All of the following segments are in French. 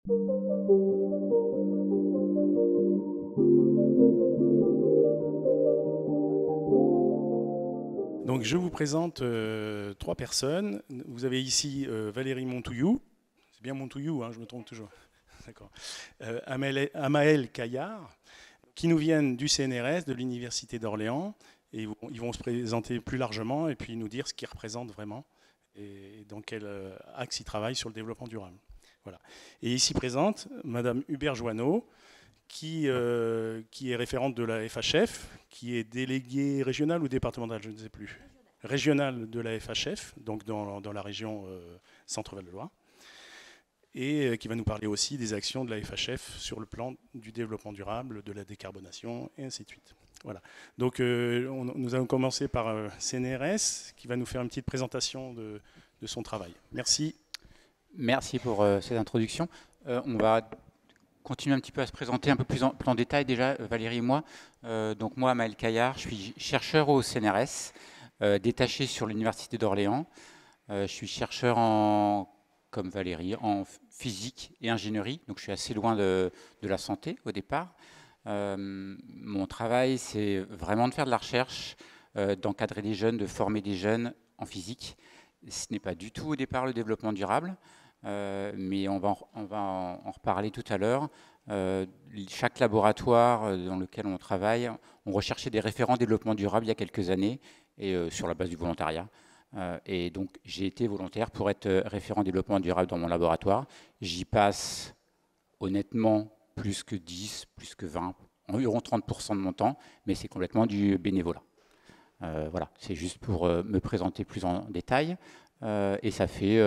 Donc je vous présente trois personnes. Vous avez ici Valérie Montouillou. C'est bien Montouillou, hein, je me trompe toujours. D'accord. Amael Caillard, qui nous viennent du CNRS, de l'Université d'Orléans. Et ils vont se présenter plus largement et puis nous dire ce qu'ils représentent vraiment et dans quel axe ils travaillent sur le développement durable. Voilà. Et ici présente Madame Hubert Joanneau, qui est référente de la FHF, qui est déléguée régionale ou départementale, je ne sais plus. Régionale de la FHF, donc dans la région Centre-Val de Loire, et qui va nous parler aussi des actions de la FHF sur le plan du développement durable, de la décarbonation, et ainsi de suite. Voilà. Donc nous allons commencer par CNRS, qui va nous faire une petite présentation de son travail. Merci. Merci pour cette introduction. On va continuer un petit peu à se présenter un peu plus en détail déjà, Valérie et moi. Donc moi, Amael Caillard, je suis chercheur au CNRS, détaché sur l'Université d'Orléans. Je suis chercheur comme Valérie, en physique et ingénierie, donc je suis assez loin de la santé au départ. Mon travail, c'est vraiment de faire de la recherche, d'encadrer des jeunes, de former des jeunes en physique. Ce n'est pas du tout au départ le développement durable. Mais on va en reparler tout à l'heure. Chaque laboratoire dans lequel on travaille, on recherchait des référents développement durable il y a quelques années, et sur la base du volontariat. Et donc j'ai été volontaire pour être référent développement durable dans mon laboratoire. J'y passe honnêtement plus que 10, plus que 20, environ 30% de mon temps, mais c'est complètement du bénévolat. Voilà, c'est juste pour me présenter plus en détail. Et ça fait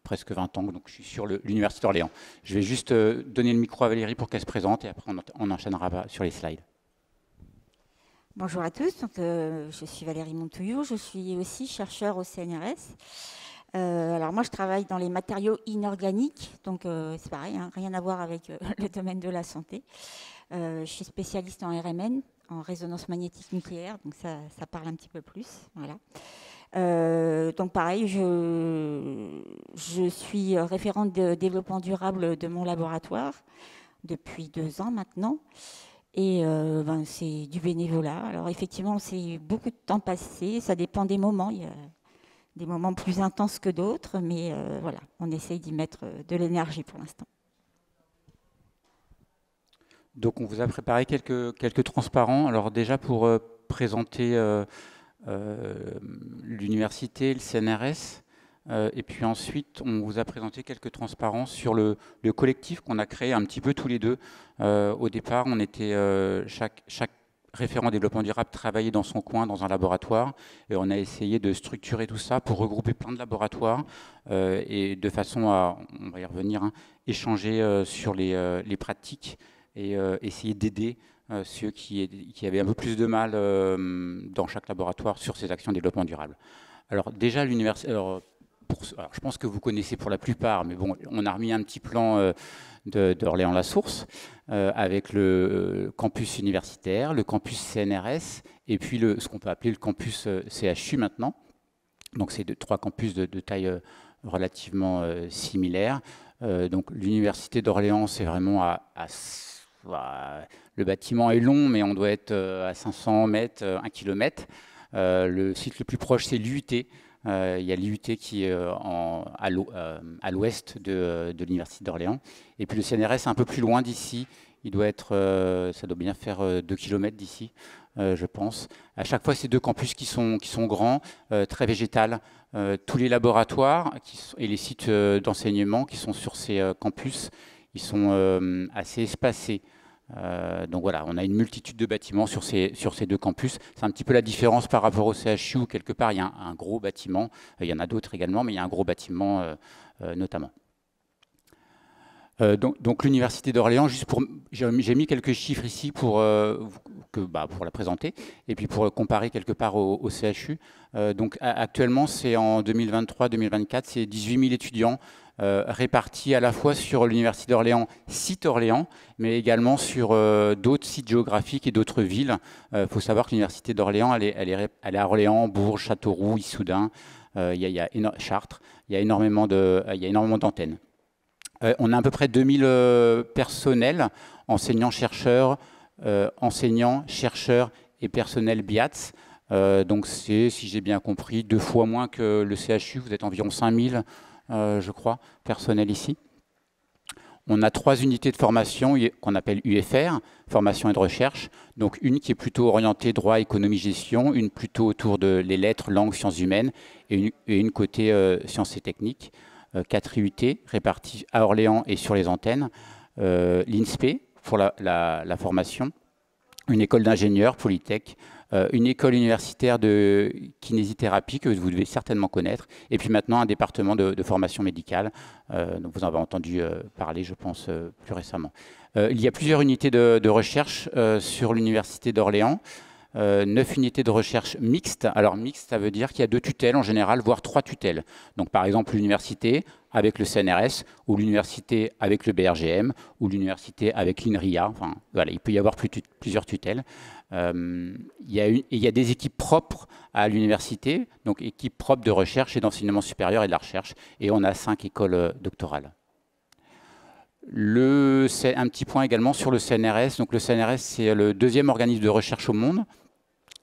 presque 20 ans que je suis sur l'Université d'Orléans. Je vais juste donner le micro à Valérie pour qu'elle se présente et après on enchaînera sur les slides. Bonjour à tous, donc, je suis Valérie Montouillou, je suis aussi chercheur au CNRS. Alors moi je travaille dans les matériaux inorganiques, donc c'est pareil, hein, rien à voir avec le domaine de la santé. Je suis spécialiste en RMN, en résonance magnétique nucléaire, donc ça parle un petit peu plus. Voilà. Donc pareil, je suis référente de développement durable de mon laboratoire depuis 2 ans maintenant. Et c'est du bénévolat. Alors effectivement, c'est beaucoup de temps passé, ça dépend des moments. Il y a des moments plus intenses que d'autres, mais voilà, on essaye d'y mettre de l'énergie pour l'instant. Donc on vous a préparé quelques transparents. Alors déjà pour présenter l'université, le CNRS, et puis ensuite on vous a présenté quelques transparents sur le collectif qu'on a créé un petit peu tous les deux. Au départ, on était chaque référent développement durable travaillait dans son coin, dans un laboratoire, et on a essayé de structurer tout ça pour regrouper plein de laboratoires et de façon à, on va y revenir, hein, échanger sur les pratiques et essayer d'aider ceux qui avaient un peu plus de mal dans chaque laboratoire sur ces actions de développement durable. Alors déjà, l'université, alors, je pense que vous connaissez pour la plupart, mais bon, on a remis un petit plan d'Orléans-la-Source avec le campus universitaire, le campus CNRS et puis ce qu'on peut appeler le campus CHU maintenant. Donc c'est 3 campus de taille relativement similaire. Donc l'université d'Orléans, c'est vraiment le bâtiment est long, mais on doit être à 500 mètres, 1 km. Le site le plus proche, c'est l'IUT. Il y a l'IUT qui est à l'ouest de l'université d'Orléans. Et puis le CNRS est un peu plus loin d'ici. Il doit être, ça doit bien faire 2 km d'ici, je pense. À chaque fois, c'est 2 campus qui sont grands, très végétales. Tous les laboratoires et les sites d'enseignement qui sont sur ces campus, ils sont assez espacés. Donc voilà, on a une multitude de bâtiments sur ces 2 campus. C'est un petit peu la différence par rapport au CHU où quelque part il y a un gros bâtiment. Il y en a d'autres également, mais il y a un gros bâtiment notamment. Donc l'Université d'Orléans, j'ai mis quelques chiffres ici pour la présenter et puis pour comparer quelque part au CHU. Donc actuellement, c'est en 2023-2024, c'est 18 000 étudiants répartis à la fois sur l'Université d'Orléans, site Orléans, mais également sur d'autres sites géographiques et d'autres villes. Faut savoir que l'Université d'Orléans, elle est à Orléans, Bourges, Châteauroux, Issoudun, Chartres. Il y a énormément d'antennes. On a à peu près 2000 personnels, enseignants-chercheurs, enseignants-chercheurs et personnel BIATS. Donc c'est, si j'ai bien compris, 2 fois moins que le CHU. Vous êtes environ 5000, je crois, personnel ici. On a 3 unités de formation qu'on appelle UFR, formation et de recherche. Donc une qui est plutôt orientée droit, économie, gestion, une plutôt autour de les lettres, langues, sciences humaines, et une côté sciences et techniques. 4 IUT répartis à Orléans et sur les antennes. L'INSPE pour la formation, une école d'ingénieurs, Polytech, une école universitaire de kinésithérapie que vous devez certainement connaître, et puis maintenant un département de formation médicale, dont vous en avez entendu parler, je pense, plus récemment. Il y a plusieurs unités de recherche sur l'université d'Orléans, 9 unités de recherche mixtes. Alors mixte, ça veut dire qu'il y a 2 tutelles en général, voire 3 tutelles. Donc par exemple l'université avec le CNRS, ou l'université avec le BRGM, ou l'université avec l'INRIA. Enfin, voilà, il peut y avoir plusieurs tutelles. Il y a des équipes propres à l'université, donc équipes propres de recherche et d'enseignement supérieur et de la recherche. Et on a 5 écoles doctorales. Un petit point également sur le CNRS. Donc le CNRS, c'est le 2e organisme de recherche au monde.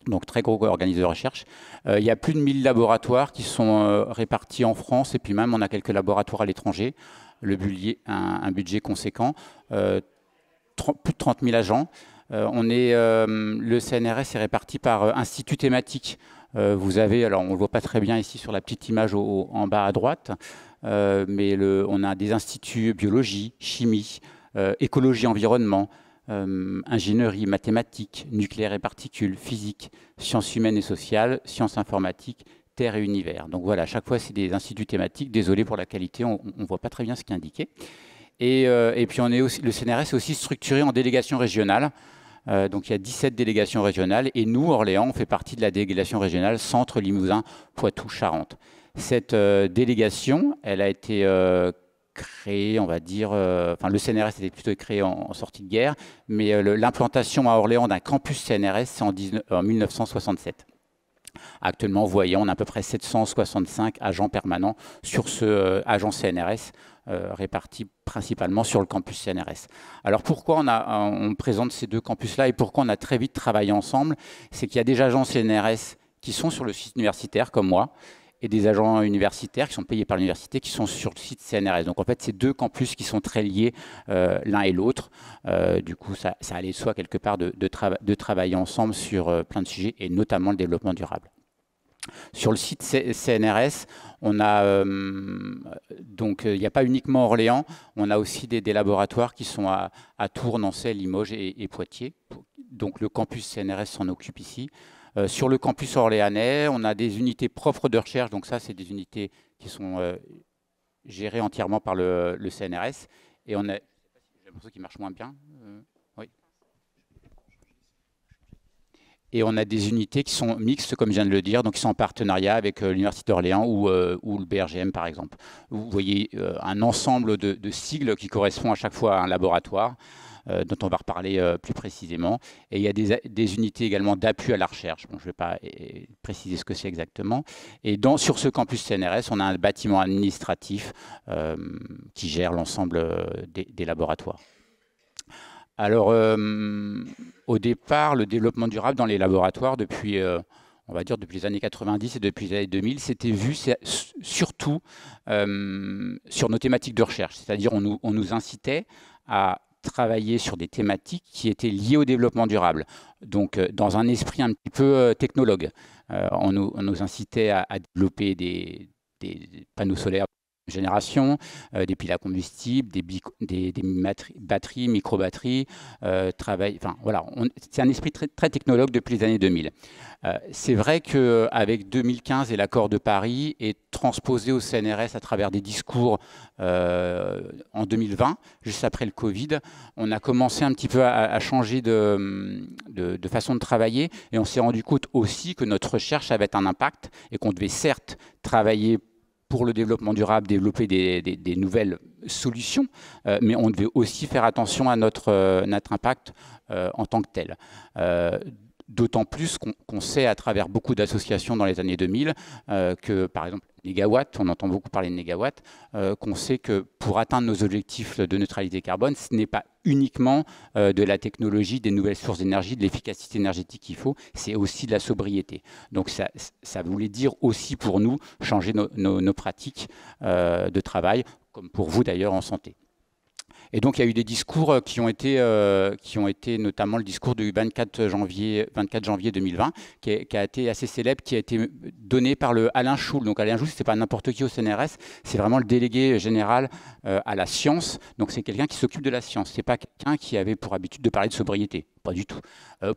Donc très gros organisme de recherche. Il y a plus de 1000 laboratoires qui sont répartis en France, et puis même on a quelques laboratoires à l'étranger, un budget conséquent, plus de 30 000 agents. Le CNRS est réparti par institut thématique. Vous avez, alors on ne le voit pas très bien ici sur la petite image en bas à droite, mais on a des instituts biologie, chimie, écologie, environnement, ingénierie, mathématiques, nucléaire et particules, physique, sciences humaines et sociales, sciences informatiques, terre et univers. Donc voilà, à chaque fois c'est des instituts thématiques. Désolé pour la qualité, on ne voit pas très bien ce qui est indiqué. Et puis le CNRS est aussi structuré en délégations régionales. Donc il y a 17 délégations régionales, et nous, Orléans, on fait partie de la délégation régionale Centre, Limousin, Poitou, Charentes. Cette délégation, elle a été créé, on va dire, le CNRS était plutôt créé en sortie de guerre, mais l'implantation à Orléans d'un campus CNRS, c'est en 1967. Actuellement, vous voyez, on a à peu près 765 agents permanents sur ce agent CNRS, répartis principalement sur le campus CNRS. Alors pourquoi on présente ces 2 campus-là et pourquoi on a très vite travaillé ensemble? C'est qu'il y a des agents CNRS qui sont sur le site universitaire, comme moi, et des agents universitaires qui sont payés par l'université qui sont sur le site CNRS. Donc en fait, c'est 2 campus qui sont très liés l'un et l'autre. Du coup, ça allait de soi quelque part de travailler ensemble sur plein de sujets, et notamment le développement durable. Sur le site CNRS, on a donc il n'y a pas uniquement Orléans, on a aussi des laboratoires qui sont à Tours, Nancy, Limoges et Poitiers. Donc le campus CNRS s'en occupe ici. Sur le campus orléanais, on a des unités propres de recherche, donc ça c'est des unités qui sont gérées entièrement par le CNRS. Et on a, j'ai l'impression qu'il marche moins bien. Oui. Et on a des unités qui sont mixtes, comme je viens de le dire, donc qui sont en partenariat avec l'Université d'Orléans ou le BRGM, par exemple. Vous voyez un ensemble de sigles qui correspond à chaque fois à un laboratoire, dont on va reparler plus précisément. Et il y a des unités également d'appui à la recherche. Bon, je ne vais pas préciser ce que c'est exactement. Et sur ce campus CNRS, on a un bâtiment administratif qui gère l'ensemble des laboratoires. Alors, au départ, le développement durable dans les laboratoires, on va dire depuis les années 90 et depuis les années 2000, c'était vu surtout sur nos thématiques de recherche. C'est-à-dire on nous incitait à travailler sur des thématiques qui étaient liées au développement durable. Donc, dans un esprit un petit peu technologue, on nous incitait à développer des panneaux solaires de génération, des piles à combustible, des batteries, micro-batteries, enfin voilà, c'est un esprit très, très technologue depuis les années 2000. C'est vrai qu'avec 2015 et l'accord de Paris est transposé au CNRS à travers des discours en 2020, juste après le Covid, on a commencé un petit peu à changer de façon de travailler, et on s'est rendu compte aussi que notre recherche avait un impact et qu'on devait certes travailler pour le développement durable, développer des nouvelles solutions, mais on devait aussi faire attention à notre impact en tant que tel. d'autant plus qu'on sait à travers beaucoup d'associations dans les années 2000 que, par exemple, négawatts, on entend beaucoup parler de négawatts, qu'on sait que pour atteindre nos objectifs de neutralité carbone, ce n'est pas uniquement de la technologie, des nouvelles sources d'énergie, de l'efficacité énergétique qu'il faut, c'est aussi de la sobriété. Donc ça voulait dire aussi pour nous changer nos pratiques de travail, comme pour vous d'ailleurs en santé. Et donc il y a eu des discours qui ont été notamment le discours du 24 janvier 2020, qui a été assez célèbre, qui a été donné par le Alain Schul. Donc Alain Schul, c'est pas n'importe qui au CNRS, c'est vraiment le délégué général à la science. Donc c'est quelqu'un qui s'occupe de la science. C'est pas quelqu'un qui avait pour habitude de parler de sobriété. Pas du tout.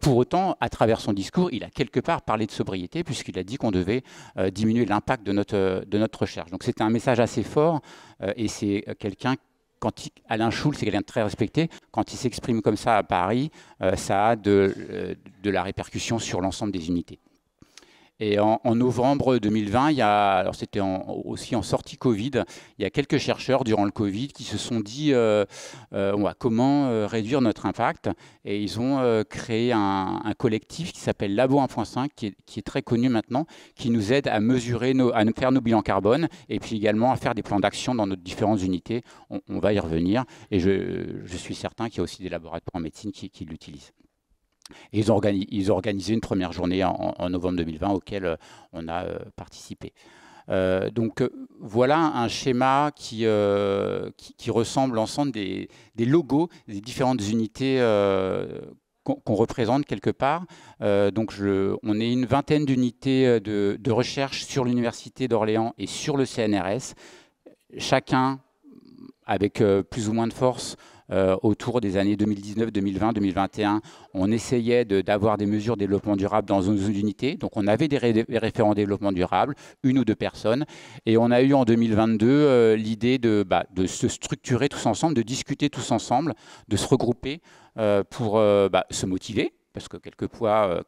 Pour autant, à travers son discours, il a quelque part parlé de sobriété puisqu'il a dit qu'on devait diminuer l'impact de notre recherche. Donc c'était un message assez fort et c'est quelqu'un. Alain Schul, c'est quelqu'un de très respecté. Quand il s'exprime comme ça à Paris, ça a de la répercussion sur l'ensemble des unités. Et en novembre 2020, alors c'était aussi en sortie Covid, il y a quelques chercheurs durant le Covid qui se sont dit comment réduire notre impact. Et ils ont créé un collectif qui s'appelle Labo 1.5, qui est très connu maintenant, qui nous aide à mesurer, à faire nos bilans carbone et puis également à faire des plans d'action dans nos différentes unités. On va y revenir. Et je suis certain qu'il y a aussi des laboratoires en médecine qui l'utilisent. Et ils ont organisé une première journée en novembre 2020 auquel on a participé. Donc voilà un schéma qui ressemble l'ensemble des logos des différentes unités qu'on représente quelque part. Donc on est une vingtaine d'unités de recherche sur l'Université d'Orléans et sur le CNRS, chacun avec plus ou moins de force. Autour des années 2019, 2020, 2021, on essayait d'avoir des mesures de développement durable dans nos unités. Donc on avait des référents développement durable, une ou deux personnes. Et on a eu en 2022 l'idée de se structurer tous ensemble, de discuter tous ensemble, de se regrouper pour se motiver. Parce que quelquefois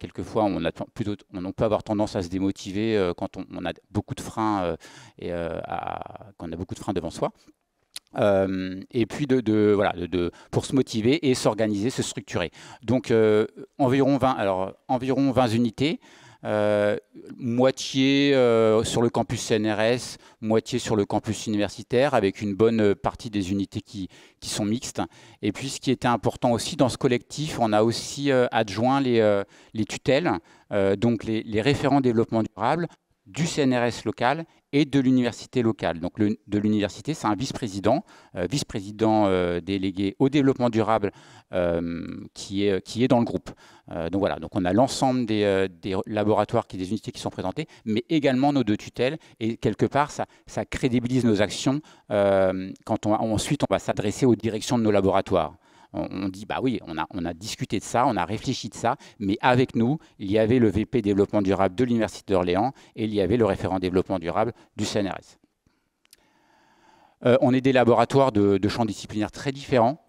on peut avoir tendance à se démotiver quand on a beaucoup de freins quand on a beaucoup de freins devant soi. Et puis pour se motiver et s'organiser, se structurer. Donc environ 20 unités, moitié sur le campus CNRS, moitié sur le campus universitaire, avec une bonne partie des unités qui sont mixtes. Et puis ce qui était important aussi dans ce collectif, on a aussi adjoint les tutelles, donc les référents développement durable du CNRS local et de l'université locale. Donc de l'université, c'est un vice-président délégué au développement durable qui est dans le groupe. Donc voilà, donc on a l'ensemble des laboratoires, des unités qui sont présentés, mais également nos deux tutelles. Et quelque part, ça crédibilise nos actions quand ensuite on va s'adresser aux directions de nos laboratoires. On dit, bah oui, on a discuté de ça, on a réfléchi de ça, mais avec nous, il y avait le VP développement durable de l'Université d'Orléans et il y avait le référent développement durable du CNRS. On est des laboratoires de champs disciplinaires très différents.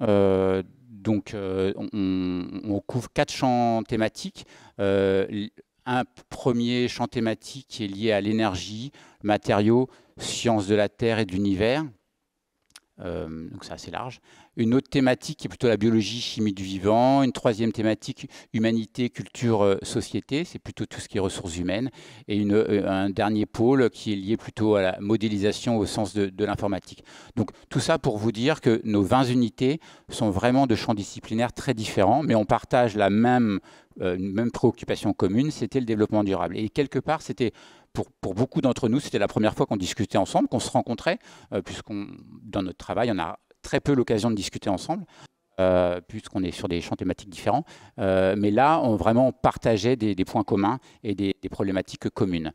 Donc, on couvre 4 champs thématiques. Un premier champ thématique qui est lié à l'énergie, matériaux, sciences de la Terre et de l'univers. Donc c'est assez large. Une autre thématique qui est plutôt la biologie, chimie du vivant. Une troisième thématique, humanité, culture, société. C'est plutôt tout ce qui est ressources humaines. Et un dernier pôle qui est lié plutôt à la modélisation au sens de l'informatique. Donc tout ça pour vous dire que nos 20 unités sont vraiment de champs disciplinaires très différents, mais on partage une même préoccupation commune, c'était le développement durable. Et quelque part, c'était... Pour beaucoup d'entre nous, c'était la première fois qu'on discutait ensemble, qu'on se rencontrait, dans notre travail, on a très peu l'occasion de discuter ensemble, puisqu'on est sur des champs thématiques différents. Mais là, on vraiment partageait des points communs et des problématiques communes.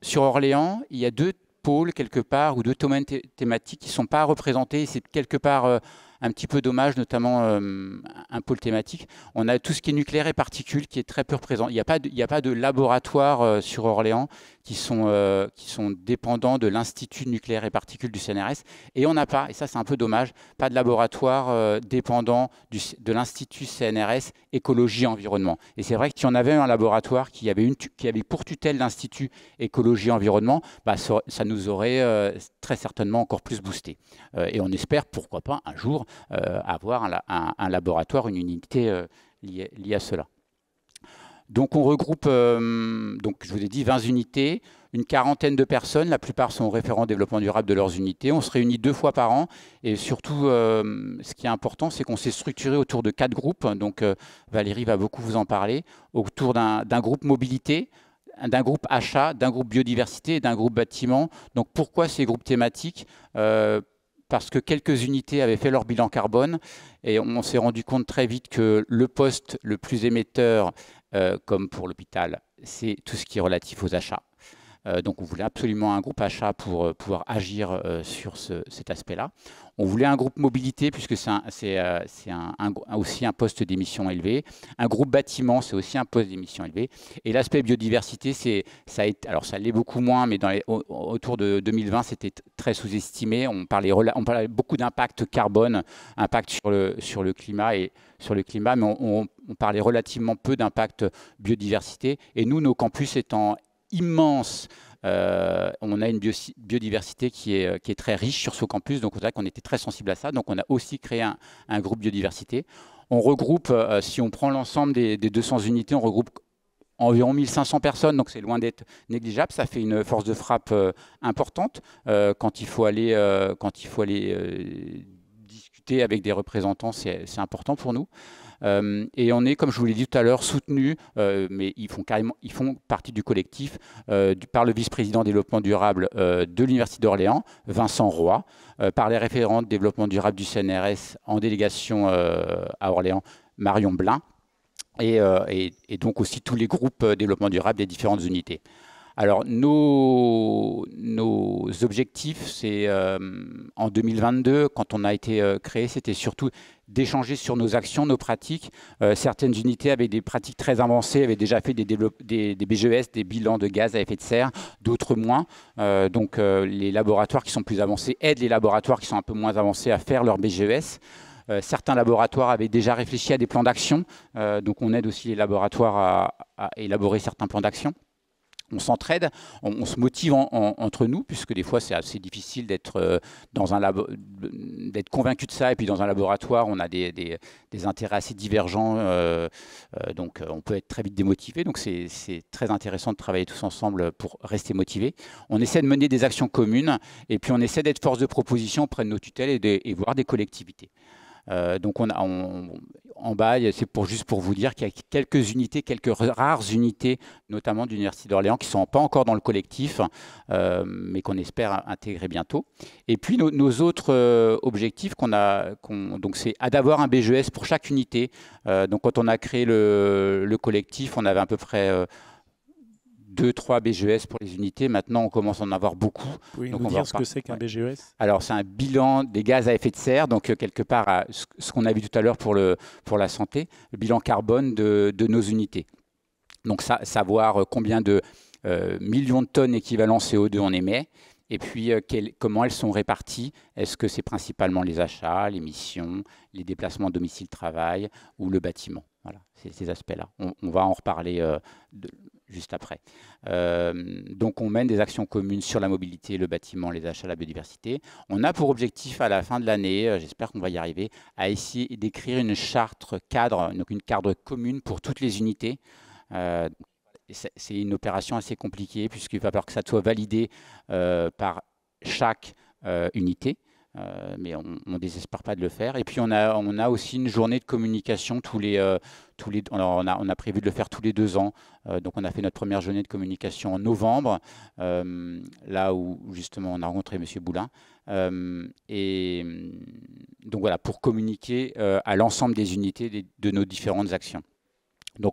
Sur Orléans, il y a 2 pôles quelque part, ou 2 domaines thématiques qui ne sont pas représentés. C'est quelque part... un petit peu dommage, notamment un pôle thématique. On a tout ce qui est nucléaire et particules qui est très peu présent. Il n'y a pas de laboratoire sur Orléans qui sont dépendants de l'Institut nucléaire et particules du CNRS. Et on n'a pas, et ça c'est un peu dommage, pas de laboratoire dépendant de l'Institut CNRS écologie et environnement. Et c'est vrai que si on avait un laboratoire qui avait pour tutelle l'Institut écologie et environnement, ça nous aurait très certainement encore plus boosté. Et on espère, pourquoi pas, un jour, avoir un laboratoire, une unité liées à cela. Donc on regroupe, donc je vous ai dit, 20 unités, une quarantaine de personnes, la plupart sont référents développement durable de leurs unités. On se réunit 2 fois par an et surtout, ce qui est important, c'est qu'on s'est structuré autour de 4 groupes. Donc Valérie va beaucoup vous en parler, autour d'un groupe mobilité, d'un groupe achat, d'un groupe biodiversité et d'un groupe bâtiment. Donc pourquoi ces groupes thématiques ? Parce que quelques unités avaient fait leur bilan carbone et on s'est rendu compte très vite que le poste le plus émetteur, comme pour l'hôpital, c'est tout ce qui est relatif aux achats. Donc on voulait absolument un groupe achat pour pouvoir agir sur cet aspect-là. On voulait un groupe mobilité puisque c'est aussi un poste d'émission élevé. Un groupe bâtiment, c'est aussi un poste d'émission élevé. Et l'aspect biodiversité, alors ça l'est beaucoup moins, mais autour de 2020, c'était très sous-estimé. On parlait beaucoup d'impact carbone, impact sur le climat, mais on parlait relativement peu d'impact biodiversité. Et nous, nos campus étant immense. On a une biodiversité qui est très riche sur ce campus, donc c'est vrai qu'on était très sensible à ça. Donc on a aussi créé un groupe biodiversité. On regroupe, si on prend l'ensemble des 200 unités, on regroupe environ 1500 personnes, donc c'est loin d'être négligeable. Ça fait une force de frappe importante quand il faut aller discuter avec des représentants, c'est important pour nous. Et on est, comme je vous l'ai dit tout à l'heure, soutenus, mais ils font partie du collectif par le vice-président développement durable de l'Université d'Orléans, Vincent Roy, par les référents de développement durable du CNRS en délégation à Orléans, Marion Blin, et donc aussi tous les groupes développement durable des différentes unités. Alors, nos objectifs, c'est en 2022, quand on a été créé, c'était surtout d'échanger sur nos actions, nos pratiques. Certaines unités avaient des pratiques très avancées, avaient déjà fait des BGES, des bilans de gaz à effet de serre, d'autres moins. Donc, les laboratoires qui sont plus avancés aident les laboratoires qui sont un peu moins avancés à faire leur BGES. Certains laboratoires avaient déjà réfléchi à des plans d'action, donc on aide aussi les laboratoires à élaborer certains plans d'action. On s'entraide, on se motive entre nous, puisque des fois c'est assez difficile d'être convaincu de ça, et puis dans un laboratoire on a des intérêts assez divergents, donc on peut être très vite démotivé, donc c'est très intéressant de travailler tous ensemble pour rester motivé. On essaie de mener des actions communes, et puis on essaie d'être force de proposition auprès de nos tutelles et voir des collectivités. Donc en bas, c'est juste pour vous dire qu'il y a quelques unités, quelques rares unités, notamment de l'Université d'Orléans, qui ne sont pas encore dans le collectif, mais qu'on espère intégrer bientôt. Et puis nos autres objectifs, donc c'est d'avoir un BGES pour chaque unité. Donc quand on a créé le collectif, on avait à peu près 2-3 BGES pour les unités. Maintenant, on commence à en avoir beaucoup. Vous pouvez nous dire ce que c'est qu'un BGES ? Alors, c'est un bilan des gaz à effet de serre, donc quelque part, ce qu'on a vu tout à l'heure pour la santé, le bilan carbone de nos unités. Donc, savoir combien de millions de tonnes équivalent CO2 on émet, et puis comment elles sont réparties. Est-ce que c'est principalement les achats, les missions, les déplacements domicile-travail ou le bâtiment ? Voilà, c'est ces aspects-là. On va en reparler juste après. Donc on mène des actions communes sur la mobilité, le bâtiment, les achats, la biodiversité. On a pour objectif à la fin de l'année, j'espère qu'on va y arriver, à essayer d'écrire une charte cadre, donc une cadre commune pour toutes les unités. C'est une opération assez compliquée puisqu'il va falloir que ça soit validé par chaque unité. Mais on ne désespère pas de le faire. Et puis on a aussi une journée de communication alors on a prévu de le faire tous les 2 ans. Donc on a fait notre première journée de communication en novembre, là où justement on a rencontré M. Boulin. Et donc voilà, pour communiquer à l'ensemble des unités de nos différentes actions. Donc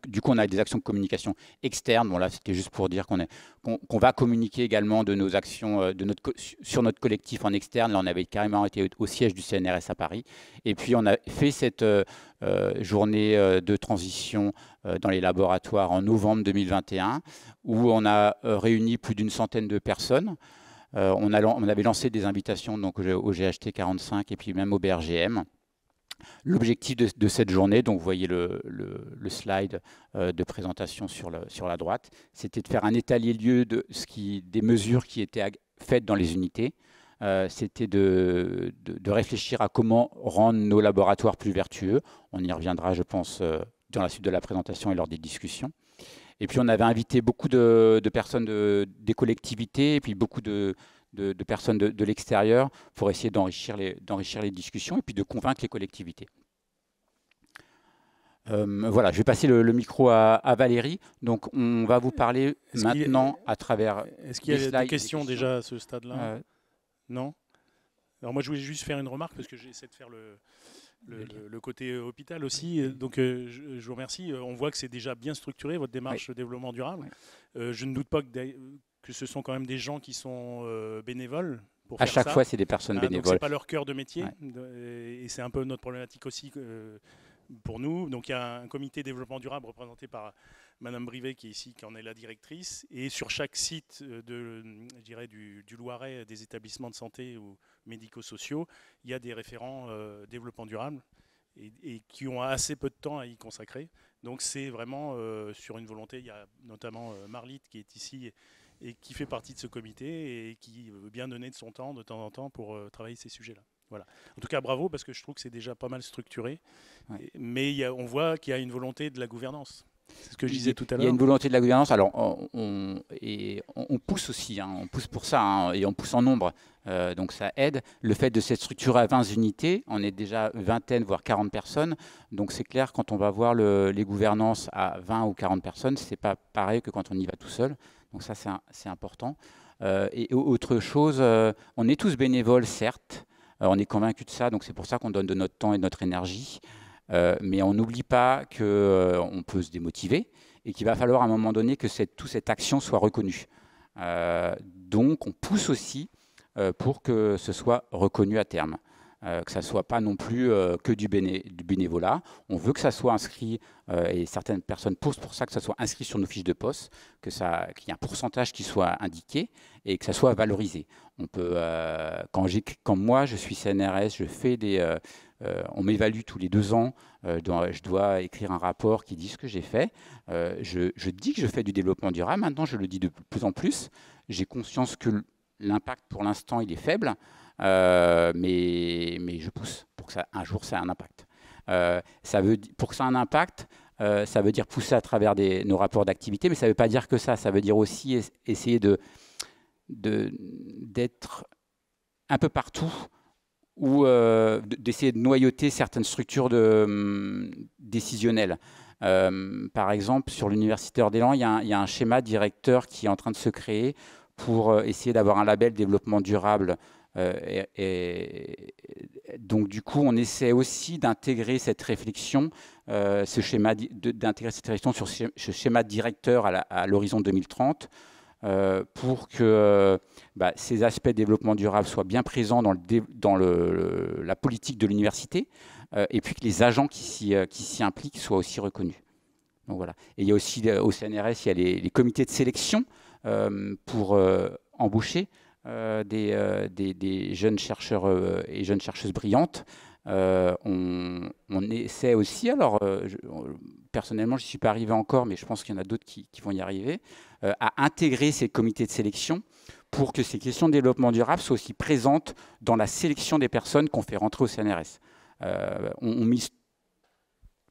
du coup, on a des actions de communication externes. Bon, là, c'était juste pour dire qu'on va communiquer également de nos actions sur notre collectif en externe. Là, on avait carrément été au siège du CNRS à Paris. Et puis, on a fait cette journée de transition dans les laboratoires en novembre 2021, où on a réuni plus d'une centaine de personnes. On avait lancé des invitations donc, au GHT 45 et puis même au BRGM. L'objectif de cette journée, donc vous voyez le slide de présentation sur la droite, c'était de faire un état des lieux des mesures qui étaient faites dans les unités, c'était de réfléchir à comment rendre nos laboratoires plus vertueux. On y reviendra, je pense, dans la suite de la présentation et lors des discussions. Et puis on avait invité beaucoup de personnes des collectivités et puis beaucoup de personnes de l'extérieur pour essayer d'enrichir les discussions et puis de convaincre les collectivités. Voilà, je vais passer le micro à Valérie. Donc, on va vous parler maintenant à travers. Est-ce qu'il y a des questions déjà à ce stade-là? Non. Alors moi, je voulais juste faire une remarque parce que j'essaie de faire le côté hôpital aussi. Donc, je vous remercie. On voit que c'est déjà bien structuré, votre démarche développement durable. Je ne doute pas que ce sont quand même des gens qui sont bénévoles. À chaque fois, c'est des personnes bénévoles. Ce n'est pas leur cœur de métier. Et c'est un peu notre problématique aussi pour nous. Donc, il y a un comité développement durable représenté par Madame Brivet qui est ici, qui en est la directrice. Et sur chaque site je dirais du Loiret, des établissements de santé ou médico-sociaux, il y a des référents développement durable et qui ont assez peu de temps à y consacrer. Donc, c'est vraiment sur une volonté. Il y a notamment Marlite qui est ici et qui fait partie de ce comité et qui veut bien donner de son temps de temps en temps pour travailler ces sujets-là. Voilà. En tout cas, bravo, parce que je trouve que c'est déjà pas mal structuré. Ouais. Mais on voit qu'il y a une volonté de la gouvernance. C'est ce que je disais tout à l'heure. Il y a une volonté de la gouvernance. Alors, on pousse aussi, on pousse pour ça, et on pousse en nombre. Donc, ça aide. Le fait de s'être structuré à 20 unités, on est déjà vingtaine, voire 40 personnes. Donc, c'est clair, quand on va voir les gouvernances à 20 ou 40 personnes, c'est pas pareil que quand on y va tout seul. Donc, ça, c'est important. Et autre chose, on est tous bénévoles, certes. On est convaincu de ça, donc c'est pour ça qu'on donne de notre temps et de notre énergie. Mais on n'oublie pas qu'on peut se démotiver et qu'il va falloir à un moment donné que toute cette action soit reconnue. Donc on pousse aussi pour que ce soit reconnu à terme. Que ça ne soit pas non plus que du bénévolat. On veut que ça soit inscrit, et certaines personnes poussent pour ça, que ça soit inscrit sur nos fiches de poste, qu'il y ait un pourcentage qui soit indiqué et que ça soit valorisé. On peut, quand moi je suis CNRS, je fais on m'évalue tous les 2 ans, je dois écrire un rapport qui dit ce que j'ai fait. Je dis que je fais du développement durable, maintenant je le dis de plus en plus. J'ai conscience que l'impact pour l'instant il est faible. Mais je pousse pour que un jour ça ait un impact. Pour que ça ait un impact, ça veut dire pousser à travers nos rapports d'activité, mais ça ne veut pas dire que ça. Ça veut dire aussi essayer d'être un peu partout ou d'essayer de noyauter certaines structures décisionnelles. Par exemple, sur l'Université d'Orléans, il y a un schéma directeur qui est en train de se créer pour essayer d'avoir un label développement durable. Donc du coup, on essaie aussi d'intégrer cette réflexion, d'intégrer cette réflexion sur ce schéma directeur à l'horizon 2030, pour que ces aspects de développement durable soient bien présents dans la politique de l'université, et puis que les agents qui s'y impliquent soient aussi reconnus. Donc voilà. Et il y a aussi au CNRS, il y a les comités de sélection pour embaucher des jeunes chercheurs et jeunes chercheuses brillantes. On essaie aussi, alors personnellement je n'y suis pas arrivé encore, mais je pense qu'il y en a d'autres qui vont y arriver, à intégrer ces comités de sélection pour que ces questions de développement durable soient aussi présentes dans la sélection des personnes qu'on fait rentrer au CNRS. On mise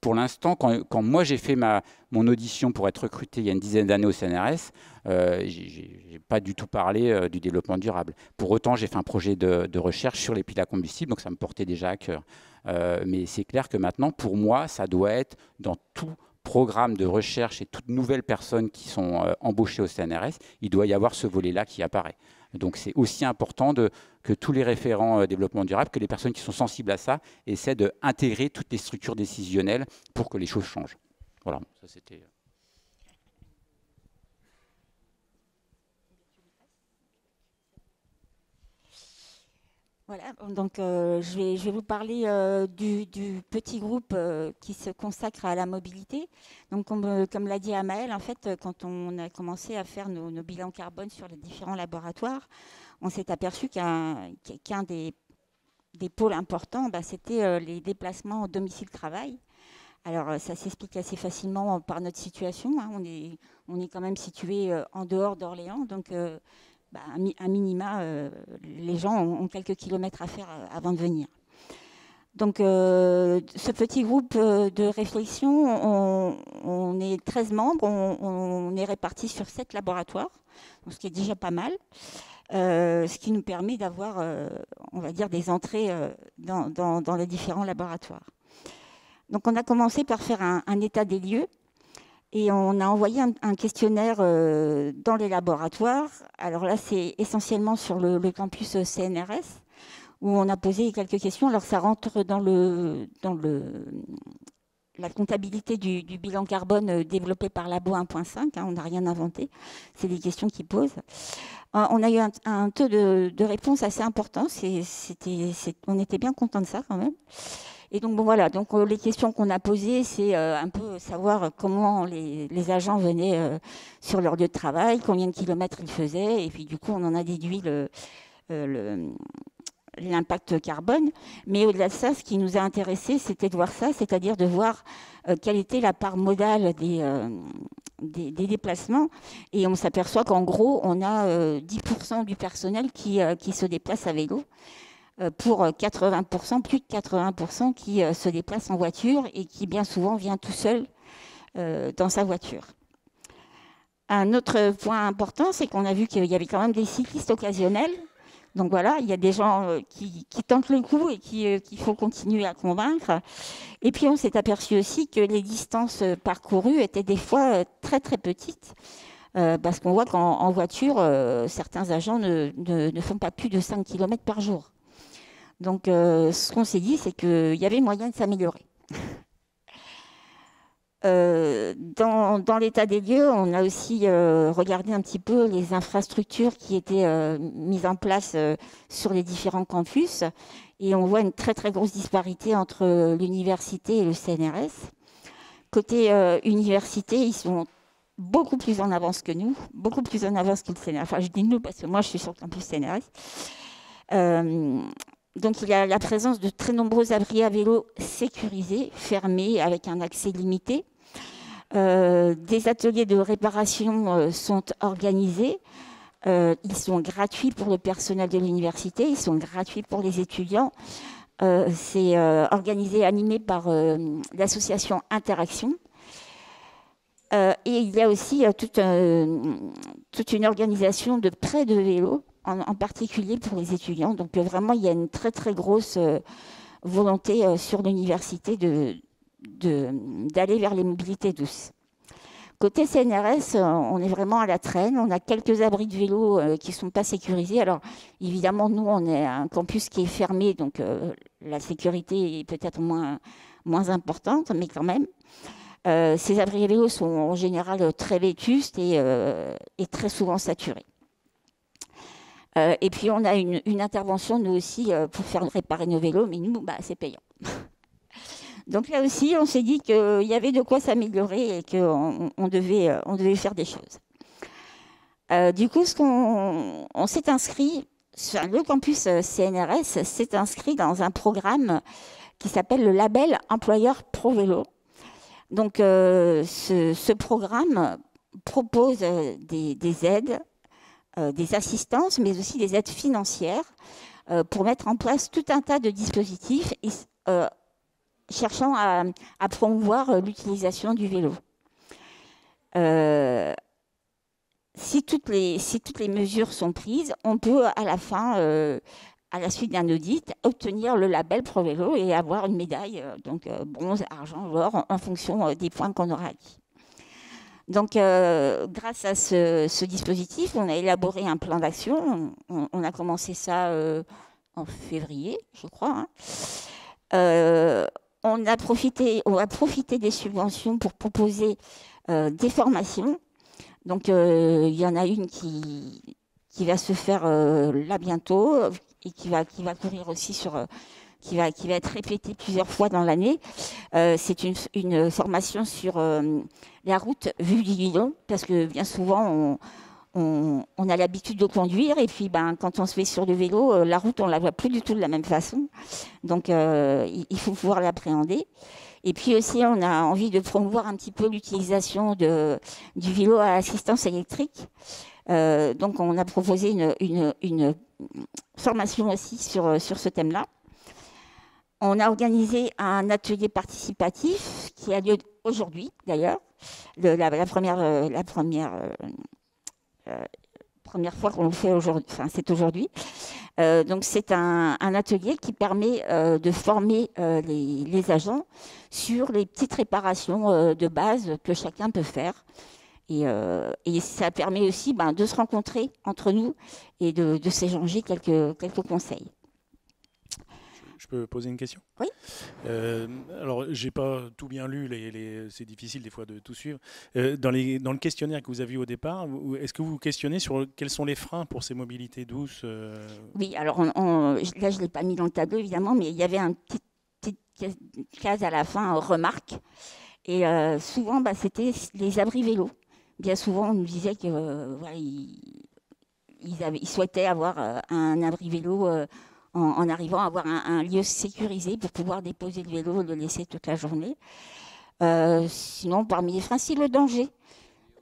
pour l'instant, quand moi j'ai fait mon audition pour être recruté il y a une dizaine d'années au CNRS, j'ai pas du tout parlé du développement durable. Pour autant, j'ai fait un projet de recherche sur les piles à combustible, donc ça me portait déjà à cœur. Mais c'est clair que maintenant, pour moi, ça doit être dans tout programme de recherche et toutes nouvelles personnes qui sont embauchées au CNRS, il doit y avoir ce volet-là qui apparaît. Donc c'est aussi important que tous les référents développement durable, que les personnes qui sont sensibles à ça, essaient d'intégrer toutes les structures décisionnelles pour que les choses changent. Voilà, ça c'était... Voilà, donc je vais vous parler du petit groupe qui se consacre à la mobilité. Donc comme l'a dit Amael, en fait, quand on a commencé à faire nos bilans carbone sur les différents laboratoires, on s'est aperçu qu'un des pôles importants, c'était les déplacements au domicile-travail. Alors ça s'explique assez facilement par notre situation, hein. On est quand même situé en dehors d'Orléans, donc un minima, les gens ont quelques kilomètres à faire avant de venir. Donc, ce petit groupe de réflexion, on est 13 membres, on est répartis sur 7 laboratoires, donc ce qui est déjà pas mal, ce qui nous permet d'avoir, on va dire, des entrées dans les différents laboratoires. Donc, on a commencé par faire un état des lieux et on a envoyé un questionnaire dans les laboratoires. Alors là, c'est essentiellement sur le campus CNRS, où on a posé quelques questions. Alors ça rentre dans la comptabilité du bilan carbone développé par Labo 1.5, on n'a rien inventé, c'est des questions qu'ils posent. On a eu un taux de réponse assez important, on était bien contents de ça quand même. Et donc bon, voilà, donc les questions qu'on a posées, c'est un peu savoir comment les agents venaient sur leur lieu de travail, combien de kilomètres ils faisaient, et puis du coup on en a déduit l'impact carbone. Mais au-delà de ça, ce qui nous a intéressé, c'était de voir ça, c'est-à-dire de voir quelle était la part modale des déplacements. Et on s'aperçoit qu'en gros, on a 10% du personnel qui se déplace à vélo, pour 80%, plus de 80% qui se déplace en voiture et qui bien souvent vient tout seul dans sa voiture. Un autre point important, c'est qu'on a vu qu'il y avait quand même des cyclistes occasionnels. Donc voilà, il y a des gens qui tentent le coup et qu'il faut continuer à convaincre. Et puis on s'est aperçu aussi que les distances parcourues étaient des fois très très petites, parce qu'on voit qu'en voiture, certains agents ne font pas plus de 5 km par jour. Donc ce qu'on s'est dit, c'est qu'il y avait moyen de s'améliorer. Dans l'état des lieux, on a aussi regardé un petit peu les infrastructures qui étaient mises en place sur les différents campus, et on voit une très très grosse disparité entre l'université et le CNRS. Côté université, ils sont beaucoup plus en avance que nous, beaucoup plus en avance que le CNRS. Enfin, je dis nous parce que moi je suis sur le campus CNRS. Donc, il y a la présence de très nombreux abris à vélo sécurisés, fermés, avec un accès limité. Des ateliers de réparation sont organisés. Ils sont gratuits pour le personnel de l'université, ils sont gratuits pour les étudiants. C'est organisé, animé par l'association Interaction. Et il y a aussi toute une organisation de prêt de vélo, en particulier pour les étudiants. Donc vraiment, il y a une très très grosse volonté sur l'université d'aller vers les mobilités douces. Côté CNRS, on est vraiment à la traîne. On a quelques abris de vélo qui ne sont pas sécurisés. Alors évidemment, nous, on est un campus qui est fermé, donc la sécurité est peut-être moins importante, mais quand même. Ces abris à vélo sont en général très vétustes et très souvent saturés. Et puis, on a une intervention, nous aussi, pour faire réparer nos vélos, mais nous, c'est payant. Donc là aussi, on s'est dit qu'il y avait de quoi s'améliorer et qu'on devait faire des choses. Du coup, on s'est inscrit, le campus CNRS s'est inscrit dans un programme qui s'appelle le label Employeur Pro Vélo. Donc, ce programme propose des aides, des assistances, mais aussi des aides financières pour mettre en place tout un tas de dispositifs cherchant à promouvoir l'utilisation du vélo. Si toutes les mesures sont prises, on peut à la fin, à la suite d'un audit, obtenir le label Pro Vélo et avoir une médaille, donc bronze, argent, or, en fonction des points qu'on aura acquis. Donc, grâce à ce dispositif, on a élaboré un plan d'action. On a commencé ça en février, je crois. On va profiter des subventions pour proposer des formations. Donc, il y en a une qui va se faire là bientôt et qui va courir aussi qui va être répétée plusieurs fois dans l'année. C'est une formation sur la route vue du guidon, parce que bien souvent, on a l'habitude de conduire, et puis quand on se met sur le vélo, la route, on ne la voit plus du tout de la même façon. Donc, il faut pouvoir l'appréhender. Et puis aussi, on a envie de promouvoir un petit peu l'utilisation du vélo à assistance électrique. Donc on a proposé une formation aussi sur ce thème-là. On a organisé un atelier participatif qui a lieu aujourd'hui, d'ailleurs. La première fois qu'on le fait aujourd'hui, enfin, c'est aujourd'hui. Donc c'est un atelier qui permet de former les agents sur les petites réparations de base que chacun peut faire. Et ça permet aussi de se rencontrer entre nous et de s'échanger quelques conseils. Je peux poser une question? Oui. Alors, j'ai pas tout bien lu, c'est difficile des fois de tout suivre. Dans le questionnaire que vous avez eu au départ, est-ce que vous vous questionnez sur quels sont les freins pour ces mobilités douces? Oui, alors là, je ne l'ai pas mis dans le tableau, évidemment, mais il y avait une petite case à la fin, remarque. Et souvent, c'était les abris vélos. Bien souvent, on nous disait qu'ils souhaitaient avoir un abri vélo en arrivant à avoir un lieu sécurisé pour pouvoir déposer le vélo et le laisser toute la journée. Sinon, parmi les freins, c'est le danger.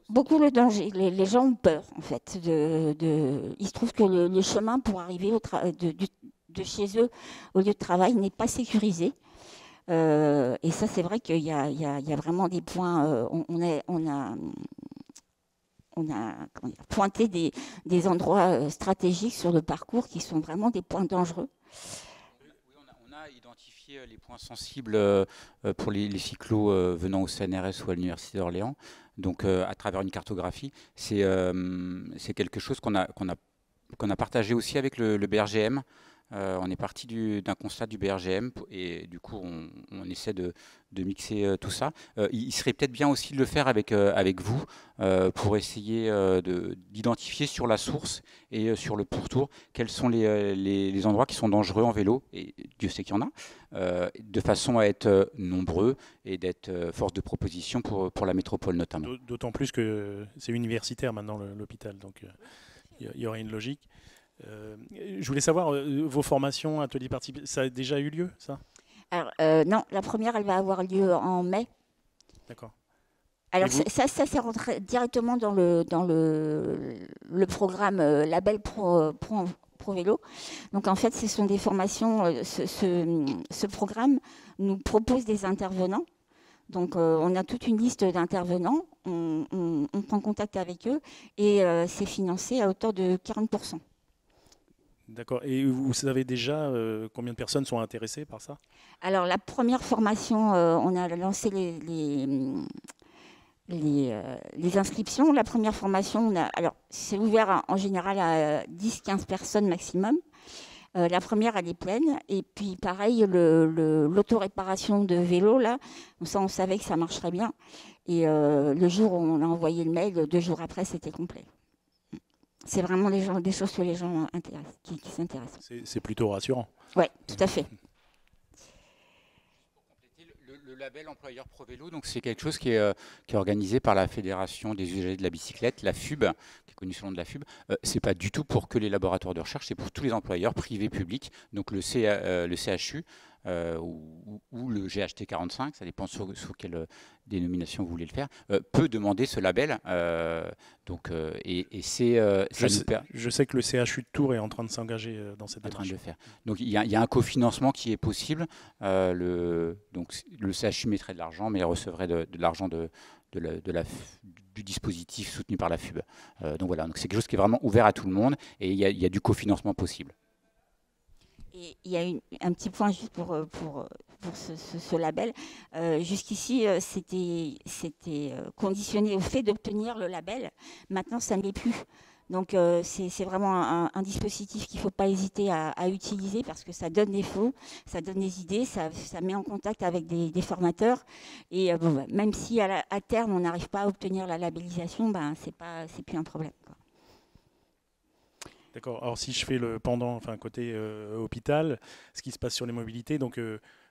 Beaucoup le danger. Les gens ont peur, en fait. Il se trouve que le chemin pour arriver de chez eux au lieu de travail n'est pas sécurisé. Et ça, c'est vrai qu'il y a vraiment des points. On a pointé des endroits stratégiques sur le parcours qui sont vraiment des points dangereux. Oui, on a identifié les points sensibles pour les cyclos venant au CNRS ou à l'Université d'Orléans. Donc, à travers une cartographie, c'est quelque chose qu'on a partagé aussi avec le BRGM. On est parti d'un constat du BRGM et du coup on essaie de mixer tout ça. Il serait peut-être bien aussi de le faire avec vous pour essayer d'identifier sur la source et sur le pourtour quels sont les endroits qui sont dangereux en vélo, et Dieu sait qu'il y en a, de façon à être nombreux et d'être force de proposition pour la métropole notamment. D'autant plus que c'est universitaire maintenant l'hôpital, donc il y aurait une logique. Je voulais savoir, vos formations, ateliers participatifs, ça a déjà eu lieu, ça? Alors, non, la première, elle va avoir lieu en mai. D'accord. Alors, ça c'est rentré directement dans le programme Label Pro Vélo. Donc, en fait, ce sont des formations. Ce programme nous propose des intervenants. Donc, on a toute une liste d'intervenants. On prend contact avec eux et c'est financé à hauteur de 40%. D'accord. Et vous savez déjà combien de personnes sont intéressées par ça? Alors, la première formation, on a lancé les inscriptions. La première formation, alors c'est ouvert en général à 10-15 personnes maximum. La première, elle est pleine. Et puis, pareil, l'auto-réparation de vélo, là, ça, on savait que ça marcherait bien. Et le jour où on a envoyé le mail, 2 jours après, c'était complet. C'est vraiment des choses que les gens qui s'intéressent. C'est plutôt rassurant. Oui, tout à fait. Le label employeur Pro Vélo, donc c'est quelque chose qui est organisé par la Fédération des usagers de la bicyclette, la FUB, qui est connue sous le nom de la FUB. C'est pas du tout pour que les laboratoires de recherche, c'est pour tous les employeurs privés, publics. Donc le CHU ou le GHT 45, ça dépend sur quelle dénomination vous voulez le faire, peut demander ce label. Je sais que le CHU de Tours est en train de s'engager dans cette démarche. Donc il y a un cofinancement qui est possible. Donc le CHU mettrait de l'argent, mais il recevrait de l'argent du dispositif soutenu par la FUB. Donc voilà, donc c'est quelque chose qui est vraiment ouvert à tout le monde et il y a du cofinancement possible. Et il y a un petit point juste pour ce label. Jusqu'ici, c'était conditionné au fait d'obtenir le label. Maintenant, ça ne l'est plus. Donc, c'est vraiment un dispositif qu'il ne faut pas hésiter à utiliser parce que ça donne des fonds, ça donne des idées, ça met en contact avec des formateurs. Et même si à terme, on n'arrive pas à obtenir la labellisation, c'est plus un problème, quoi. D'accord. Alors si je fais le pendant, côté hôpital, ce qui se passe sur les mobilités, donc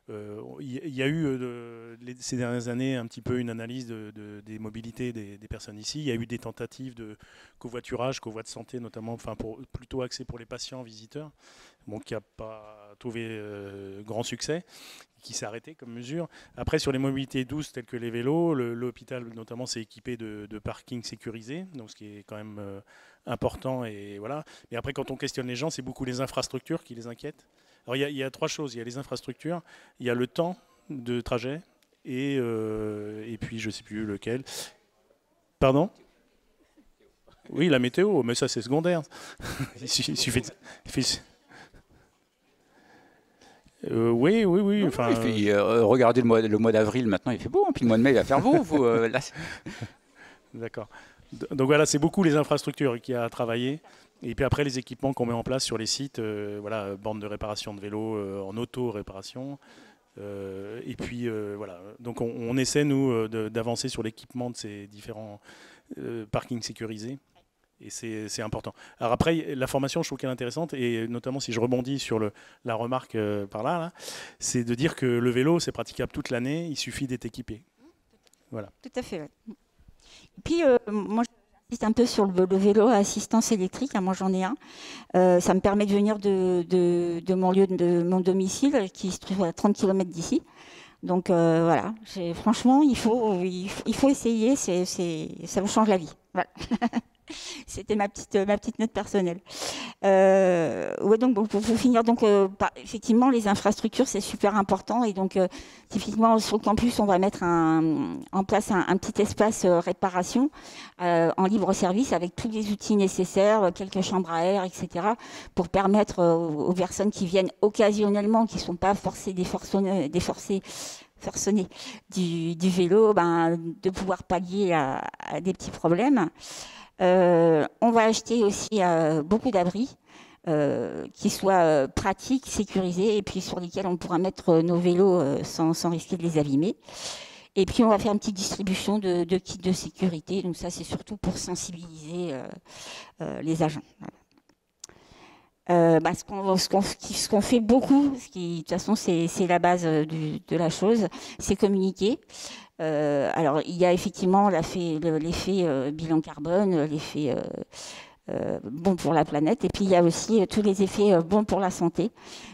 Il y a eu ces dernières années un petit peu une analyse des mobilités des personnes ici. Il y a eu des tentatives de covoiturage, covoit de santé notamment, enfin plutôt axé pour les patients visiteurs, bon, qui n'a pas trouvé grand succès, qui s'est arrêté comme mesure. Après, sur les mobilités douces telles que les vélos, l'hôpital notamment s'est équipé de parkings sécurisés, donc ce qui est quand même important. Et voilà. Mais après, quand on questionne les gens, c'est beaucoup les infrastructures qui les inquiètent. Alors, il y a 3 choses. Il y a les infrastructures, il y a le temps de trajet et puis je ne sais plus lequel. Pardon ? Oui, la météo, mais ça c'est secondaire. Il suffit oui. Enfin, regardez le mois d'avril, maintenant il fait beau, puis le mois de mai il va faire beau. D'accord. Donc voilà, c'est beaucoup les infrastructures qu'il y a à travailler. Et puis après, les équipements qu'on met en place sur les sites, voilà, bornes de réparation de vélos en auto-réparation. Et puis voilà, donc on essaie, nous, d'avancer sur l'équipement de ces différents parkings sécurisés. Et c'est important. Alors après, la formation, je trouve qu'elle est intéressante, et notamment si je rebondis sur la remarque par là, c'est de dire que le vélo, c'est praticable toute l'année, il suffit d'être équipé. Voilà. Tout à fait, ouais. Et puis, moi, j'insiste un peu sur le vélo à assistance électrique. Moi, j'en ai un. Ça me permet de venir de mon lieu, de mon domicile, qui se trouve à 30 km d'ici. Donc, voilà. Franchement, il faut essayer. Ça vous change la vie. Voilà. C'était ma petite note personnelle. Ouais, donc pour finir, donc effectivement, les infrastructures, c'est super important. Et donc, typiquement, sur le campus, on va mettre en place un petit espace réparation en libre service avec tous les outils nécessaires, quelques chambres à air, etc., pour permettre aux personnes qui viennent occasionnellement, qui ne sont pas forcenées du vélo, de pouvoir pallier à des petits problèmes. On va acheter aussi beaucoup d'abris qui soient pratiques, sécurisés, et puis sur lesquels on pourra mettre nos vélos sans risquer de les abîmer. Et puis on va faire une petite distribution de kits de sécurité. Donc ça, c'est surtout pour sensibiliser les agents. Ce qu'on fait beaucoup, de toute façon c'est la base de la chose, c'est communiquer. Alors il y a effectivement l'effet bilan carbone, l'effet bon pour la planète, et puis il y a aussi tous les effets bons pour la santé.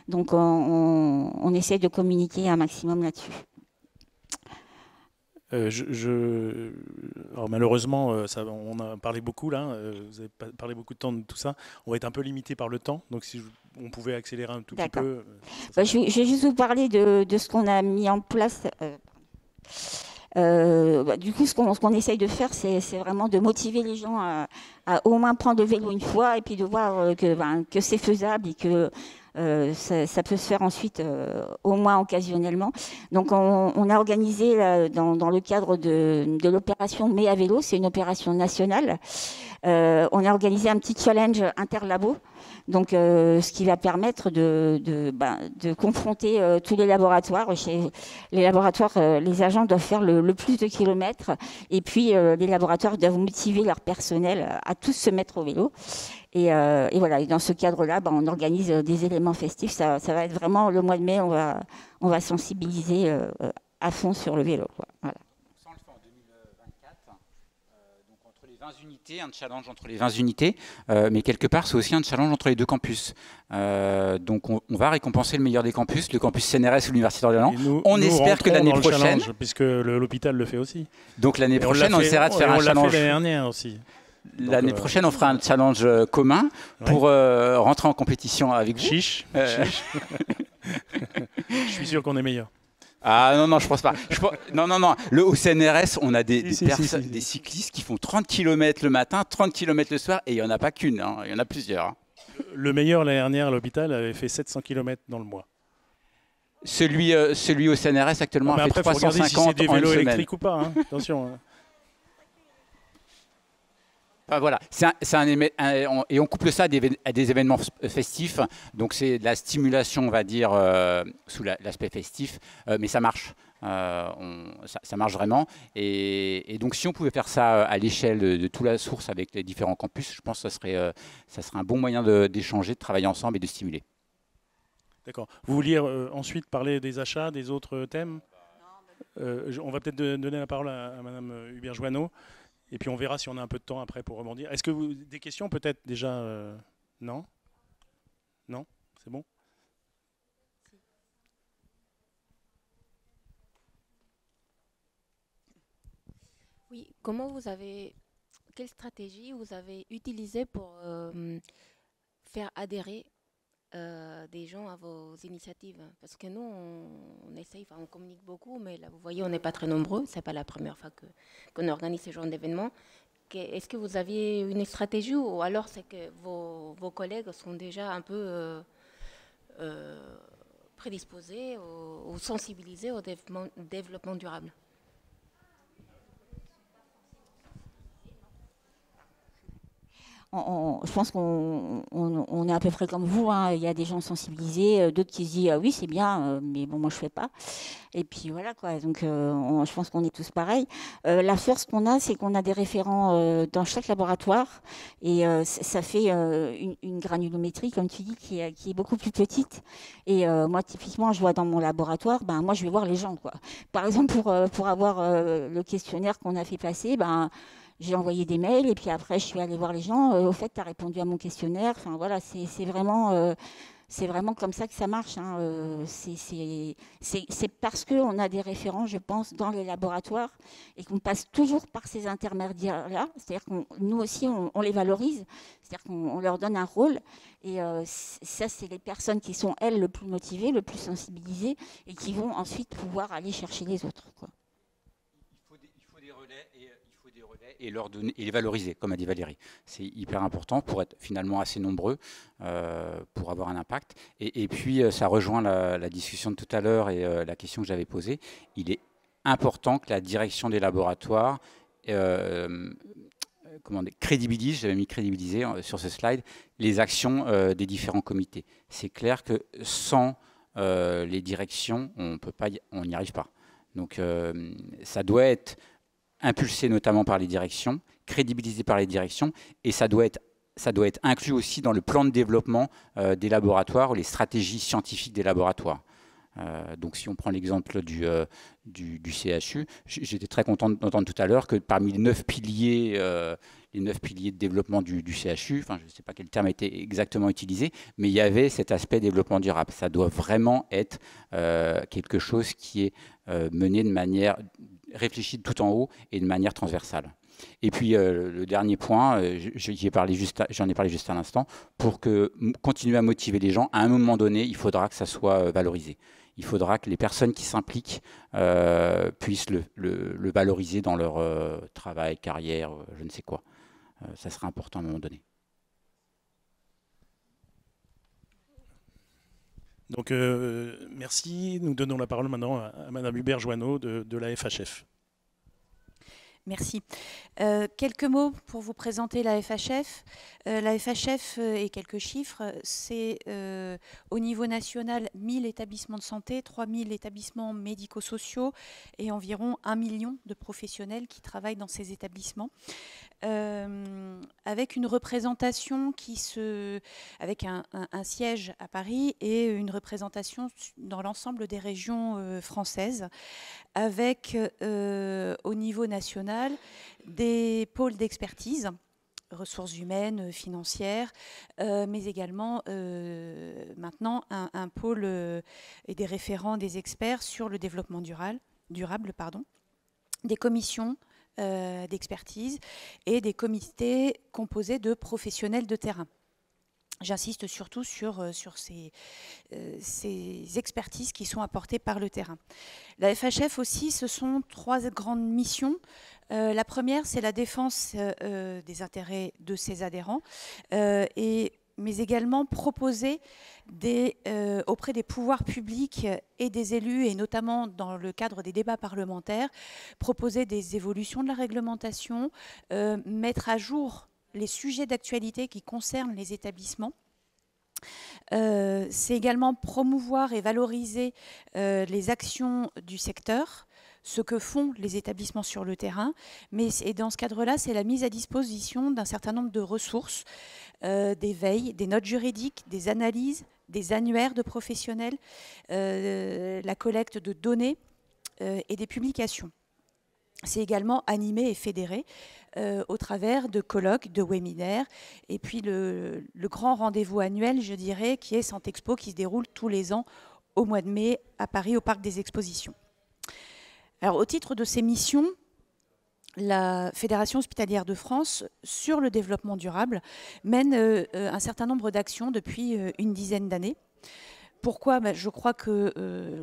Donc on essaie de communiquer un maximum là-dessus. Alors malheureusement, on a parlé beaucoup là, vous avez parlé beaucoup de temps de tout ça. On va être un peu limité par le temps, donc si on pouvait accélérer un tout petit peu. Je vais juste vous parler de ce qu'on a mis en place. Du coup, ce qu'on essaye de faire, c'est vraiment de motiver les gens à au moins prendre le vélo une fois, et puis de voir que c'est faisable et que ça peut se faire ensuite au moins occasionnellement. Donc on a organisé dans le cadre de l'opération Mai à vélo, c'est une opération nationale, on a organisé un petit challenge interlabo, donc ce qui va permettre de confronter tous les laboratoires. Chez les laboratoires, les agents doivent faire le plus de kilomètres, et puis les laboratoires doivent motiver leur personnel à tous se mettre au vélo. Et voilà. Et dans ce cadre-là, on organise des éléments festifs. Ça va être vraiment le mois de mai. On va sensibiliser à fond sur le vélo, quoi. Voilà. Ça, on le fait en 2024. Donc entre les 20 unités, un challenge entre les 20 unités, mais quelque part, c'est aussi un challenge entre les deux campus. Donc on va récompenser le meilleur des campus, le campus CNRS ou l'Université d'Orléans. On espère que l'année prochaine, puisque l'hôpital le fait aussi. Donc l'année prochaine, on essaiera de faire un challenge. On l'a fait l'année dernière aussi. L'année prochaine, on fera un challenge commun pour rentrer en compétition avec vous. Chiche. Je suis sûr qu'on est meilleur. Ah non, je pense pas. Non. Au CNRS, on a des cyclistes qui font 30 km le matin, 30 km le soir, et il n'y en a pas qu'une, il y en a plusieurs. Le meilleur l'année dernière à l'hôpital avait fait 700 km dans le mois. Celui au CNRS actuellement a fait 350 si c'est des en une vélos semaine. électriques ou pas, attention. Voilà, et on couple ça à des événements festifs, donc c'est de la stimulation, on va dire, sous l'aspect festif, mais ça marche, ça marche vraiment, et donc si on pouvait faire ça à l'échelle de toute la source avec les différents campus, je pense que ça serait un bon moyen d'échanger, de travailler ensemble et de stimuler. D'accord. Vous vouliez ensuite parler des achats, des autres thèmes? On va peut-être donner la parole à Madame Hubert-Joanneau, et puis on verra si on a un peu de temps après pour rebondir. Est-ce que vous des questions peut-être déjà? Non? Non? C'est bon? Oui, quelle stratégie vous avez utilisée pour faire adhérer des gens à vos initiatives? Parce que nous, on essaye, enfin, on communique beaucoup, mais là, vous voyez, on n'est pas très nombreux. C'est pas la première fois qu'on organise ce genre d'événement. Est-ce que vous aviez une stratégie ou alors c'est que vos collègues sont déjà un peu prédisposés ou sensibilisés au développement durable? Je pense qu'on est à peu près comme vous, hein. Il y a des gens sensibilisés, d'autres qui se disent ah oui c'est bien, mais bon moi je fais pas. Et puis voilà quoi. Donc je pense qu'on est tous pareils. La force qu'on a, c'est qu'on a des référents dans chaque laboratoire et ça fait une granulométrie comme tu dis qui est beaucoup plus petite. Et moi typiquement je vois dans mon laboratoire, ben moi je vais voir les gens quoi. Par exemple pour avoir le questionnaire qu'on a fait passer, ben j'ai envoyé des mails et puis après je suis allée voir les gens. Au fait, tu as répondu à mon questionnaire. Enfin voilà, c'est vraiment comme ça que ça marche. Hein. C'est parce qu'on a des référents, je pense, dans les laboratoires et qu'on passe toujours par ces intermédiaires-là. C'est-à-dire que nous aussi, on les valorise. C'est-à-dire qu'on leur donne un rôle. Et ça, c'est les personnes qui sont, elles, le plus motivées, le plus sensibilisées et qui vont ensuite pouvoir aller chercher les autres, quoi. Et leur donner, et les valoriser, comme a dit Valérie. C'est hyper important pour être finalement assez nombreux, pour avoir un impact. Et puis, ça rejoint la discussion de tout à l'heure et la question que j'avais posée. Il est important que la direction des laboratoires crédibilise, j'avais mis crédibiliser sur ce slide, les actions des différents comités. C'est clair que sans les directions, on n'y arrive pas. Donc, ça doit être impulsé notamment par les directions, crédibilisé par les directions, et ça doit être inclus aussi dans le plan de développement des laboratoires ou les stratégies scientifiques des laboratoires. Donc si on prend l'exemple du CHU, j'étais très content d'entendre tout à l'heure que parmi les 9 piliers de développement du CHU, enfin je ne sais pas quel terme a été exactement utilisé, mais il y avait cet aspect développement durable. Ça doit vraiment être quelque chose qui est mené de manière réfléchi de tout en haut et de manière transversale. Et puis le dernier point, j'en ai parlé juste à l'instant, pour continuer à motiver les gens, à un moment donné, il faudra que ça soit valorisé. Il faudra que les personnes qui s'impliquent puissent le valoriser dans leur travail, carrière, je ne sais quoi. Ça sera important à un moment donné. Donc, merci. Nous donnons la parole maintenant à Madame Hubert-Joanneau de la FHF. Merci. Quelques mots pour vous présenter la FHF. La FHF et quelques chiffres, c'est au niveau national 1000 établissements de santé, 3000 établissements médico-sociaux et environ 1 million de professionnels qui travaillent dans ces établissements. Avec une représentation avec un siège à Paris et une représentation dans l'ensemble des régions françaises, avec au niveau national des pôles d'expertise, ressources humaines, financières, mais également maintenant un pôle et des référents, des experts sur le développement durable, des commissions d'expertise et des comités composés de professionnels de terrain. J'insiste surtout sur ces expertises qui sont apportées par le terrain. La FHF aussi, ce sont 3 grandes missions. La première, c'est la défense des intérêts de ses adhérents, mais également proposer auprès des pouvoirs publics et des élus, et notamment dans le cadre des débats parlementaires, proposer des évolutions de la réglementation, mettre à jour les sujets d'actualité qui concernent les établissements. C'est également promouvoir et valoriser les actions du secteur, ce que font les établissements sur le terrain. Et dans ce cadre-là, c'est la mise à disposition d'un certain nombre de ressources, des veilles, des notes juridiques, des analyses, des annuaires de professionnels, la collecte de données et des publications. C'est également animé et fédéré au travers de colloques, de webinaires, et puis le grand rendez-vous annuel, je dirais, qui est Santexpo, qui se déroule tous les ans au mois de mai à Paris, au Parc des Expositions. Alors, au titre de ces missions, la Fédération hospitalière de France, sur le développement durable, mène un certain nombre d'actions depuis une dizaine d'années. Pourquoi ? Je crois que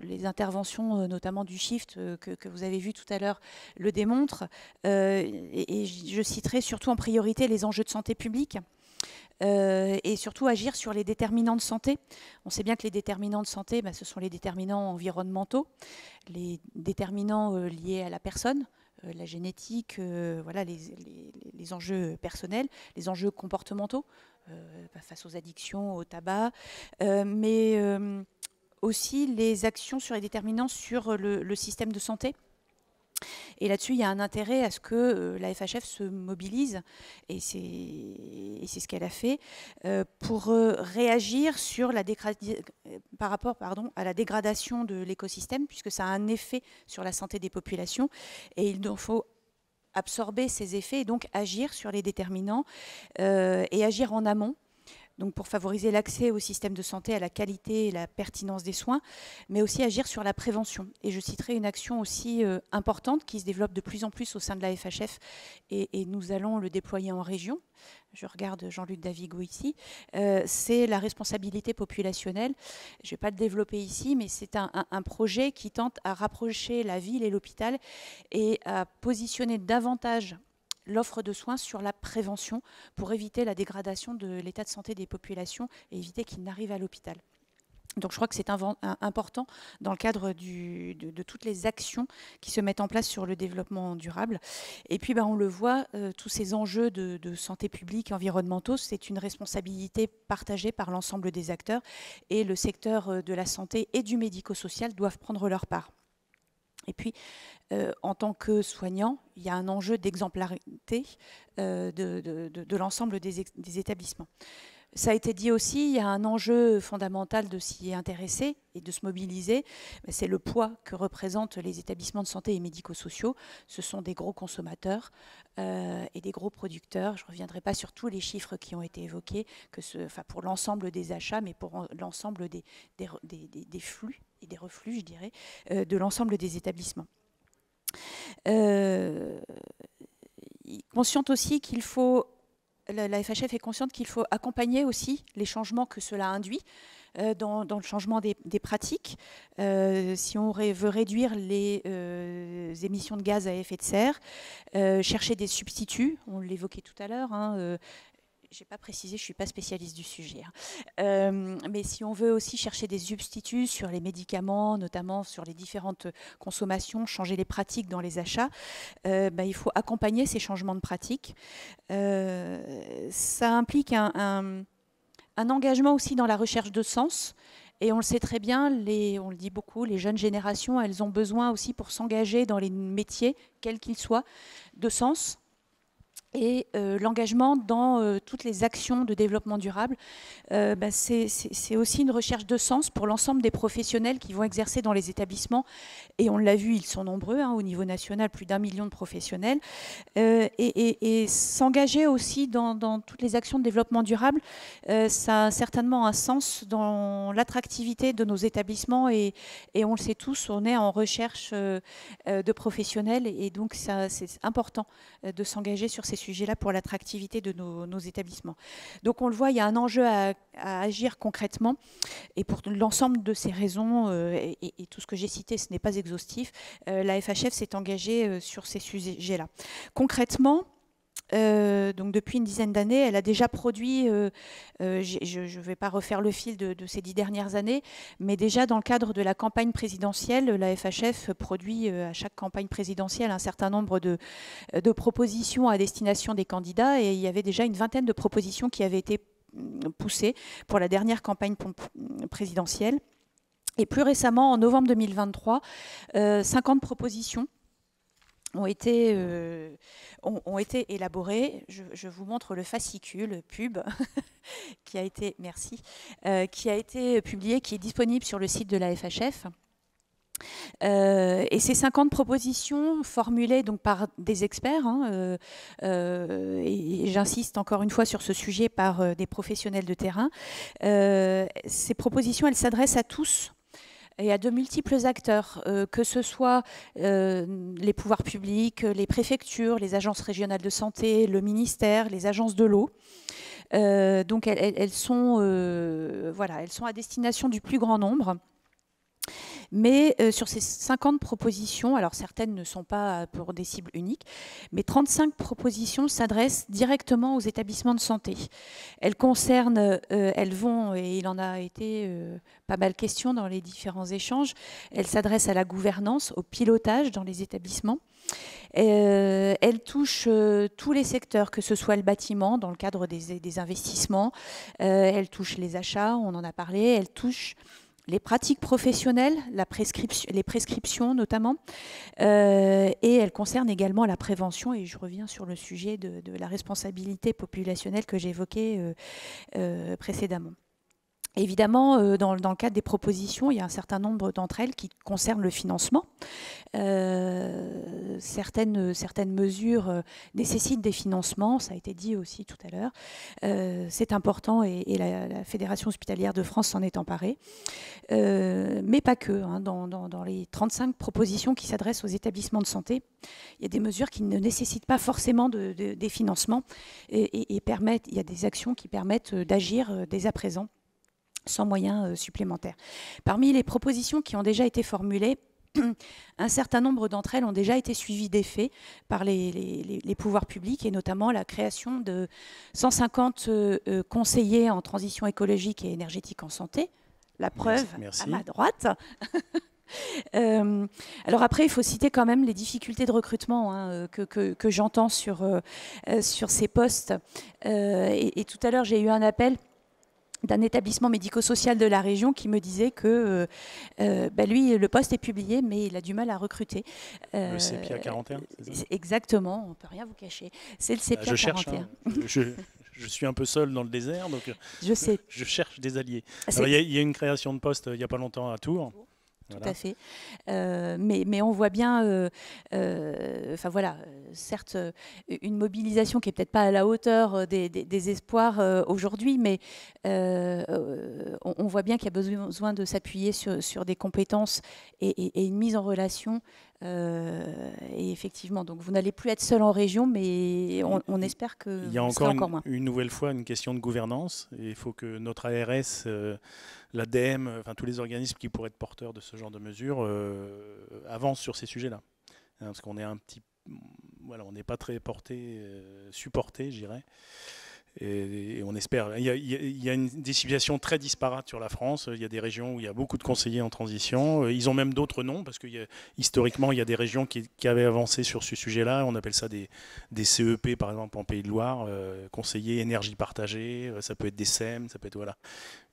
les interventions, notamment du Shift, que vous avez vu tout à l'heure, le démontrent. Et je citerai surtout en priorité les enjeux de santé publique. Et surtout agir sur les déterminants de santé. On sait bien que les déterminants de santé, ce sont les déterminants environnementaux, les déterminants liés à la personne, la génétique, voilà, les enjeux personnels, les enjeux comportementaux, face aux addictions, au tabac, mais aussi les actions sur les déterminants sur le système de santé. Et là-dessus, il y a un intérêt à ce que la FHF se mobilise, et c'est ce qu'elle a fait, pour réagir sur par rapport à la dégradation de l'écosystème, puisque ça a un effet sur la santé des populations, et il faut absorber ces effets et donc agir sur les déterminants et agir en amont. Donc pour favoriser l'accès au système de santé, à la qualité et la pertinence des soins, mais aussi agir sur la prévention. Et je citerai une action aussi importante qui se développe de plus en plus au sein de la FHF, et nous allons le déployer en région. Je regarde Jean-Luc Davigo ici. C'est la responsabilité populationnelle. Je ne vais pas le développer ici, mais c'est un projet qui tente à rapprocher la ville et l'hôpital et à positionner davantage l'offre de soins sur la prévention pour éviter la dégradation de l'état de santé des populations et éviter qu'ils n'arrivent à l'hôpital. Donc je crois que c'est important dans le cadre de toutes les actions qui se mettent en place sur le développement durable. Et puis on le voit, tous ces enjeux de santé publique et environnementaux, c'est une responsabilité partagée par l'ensemble des acteurs, et le secteur de la santé et du médico-social doivent prendre leur part. Et puis, en tant que soignant, il y a un enjeu d'exemplarité de l'ensemble des établissements. Ça a été dit aussi, il y a un enjeu fondamental de s'y intéresser et de se mobiliser. C'est le poids que représentent les établissements de santé et médico-sociaux. Ce sont des gros consommateurs et des gros producteurs. Je ne reviendrai pas sur tous les chiffres qui ont été évoqués, pour l'ensemble des achats, mais pour l'ensemble des flux et des reflux, je dirais, de l'ensemble des établissements. Consciente aussi qu'il faut... La FHF est consciente qu'il faut accompagner aussi les changements que cela induit dans le changement des pratiques. Si on veut réduire les émissions de gaz à effet de serre, chercher des substituts, on l'évoquait tout à l'heure, je n'ai pas précisé, je ne suis pas spécialiste du sujet. Mais si on veut aussi chercher des substituts sur les médicaments, notamment sur les différentes consommations, changer les pratiques dans les achats, il faut accompagner ces changements de pratiques. Ça implique un engagement aussi dans la recherche de sens. Et on le sait très bien, on le dit beaucoup, les jeunes générations, elles ont besoin aussi pour s'engager dans les métiers, quels qu'ils soient, de sens. Et l'engagement dans toutes les actions de développement durable, c'est aussi une recherche de sens pour l'ensemble des professionnels qui vont exercer dans les établissements. Et on l'a vu, ils sont nombreux, au niveau national, plus d'1 million de professionnels. Et s'engager aussi dans toutes les actions de développement durable, ça a certainement un sens dans l'attractivité de nos établissements. Et on le sait tous, on est en recherche de professionnels. Et donc, c'est important de s'engager sur ces sujets-là pour l'attractivité de nos établissements. Donc on le voit, il y a un enjeu à agir concrètement, et pour l'ensemble de ces raisons et tout ce que j'ai cité, ce n'est pas exhaustif, la FHF s'est engagée sur ces sujets-là. Concrètement, donc depuis une dizaine d'années, elle a déjà produit, je ne vais pas refaire le fil de ces 10 dernières années, mais déjà dans le cadre de la campagne présidentielle, la FHF produit à chaque campagne présidentielle un certain nombre de propositions à destination des candidats, et il y avait déjà une vingtaine de propositions qui avaient été poussées pour la dernière campagne présidentielle. Et plus récemment, en novembre 2023, 50 propositions ont été élaborés. Je vous montre le fascicule pub qui a été, merci, qui a été publié, qui est disponible sur le site de la FHF. Et ces 50 propositions formulées donc par des experts, et j'insiste encore une fois sur ce sujet, par des professionnels de terrain, ces propositions, elles s'adressent à tous et à de multiples acteurs, que ce soit les pouvoirs publics, les préfectures, les agences régionales de santé, le ministère, les agences de l'eau. Donc elles sont à destination du plus grand nombre. Mais sur ces 50 propositions, alors certaines ne sont pas pour des cibles uniques, mais 35 propositions s'adressent directement aux établissements de santé. Elles concernent, elles vont, et il en a été pas mal question dans les différents échanges, elles s'adressent à la gouvernance, au pilotage dans les établissements. Elles touchent tous les secteurs, que ce soit le bâtiment, dans le cadre des investissements, elles touchent les achats, on en a parlé, elles touchent les pratiques professionnelles, les prescriptions notamment, et elles concernent également la prévention, et je reviens sur le sujet de la responsabilité populationnelle que j'évoquais précédemment. Évidemment, dans le cadre des propositions, il y a un certain nombre d'entre elles qui concernent le financement. Certaines mesures nécessitent des financements, ça a été dit aussi tout à l'heure. C'est important et la Fédération hospitalière de France s'en est emparée. Mais pas que. Dans les 35 propositions qui s'adressent aux établissements de santé, il y a des mesures qui ne nécessitent pas forcément des financements et permettent, il y a des actions qui permettent d'agir dès à présent, sans moyens supplémentaires. Parmi les propositions qui ont déjà été formulées, un certain nombre d'entre elles ont déjà été suivies d'effet par les pouvoirs publics, et notamment la création de 150 conseillers en transition écologique et énergétique en santé. La preuve, merci. À ma droite. Alors après, il faut citer quand même les difficultés de recrutement que j'entends sur ces postes. Et tout à l'heure, j'ai eu un appel d'un établissement médico-social de la région qui me disait que lui, le poste est publié, mais il a du mal à recruter. Le CEPIA 41, c'est ça ? Exactement, on ne peut rien vous cacher. C'est le CEPIA 41. Je suis un peu seul dans le désert, donc je sais. Je cherche des alliés. Il y a une création de poste il n'y a pas longtemps à Tours. Tout à fait. Mais on voit bien, certes, une mobilisation qui n'est peut-être pas à la hauteur des espoirs aujourd'hui, mais on voit bien qu'il y a besoin de s'appuyer sur des compétences et une mise en relation. Et effectivement, donc vous n'allez plus être seul en région, mais on espère que il y a vous serez encore moins. Une nouvelle fois une question de gouvernance, et il faut que notre ARS, l'ADEME, tous les organismes qui pourraient être porteurs de ce genre de mesures avancent sur ces sujets-là, parce qu'on est on n'est pas très supporté, je dirais. Et on espère. Il y a des situations très disparates sur la France. Il y a des régions où il y a beaucoup de conseillers en transition. Ils ont même d'autres noms, parce que historiquement, il y a des régions qui avaient avancé sur ce sujet-là. On appelle ça des CEP, par exemple, en Pays de Loire, conseillers énergie partagée. Ça peut être des SEM, ça peut être voilà.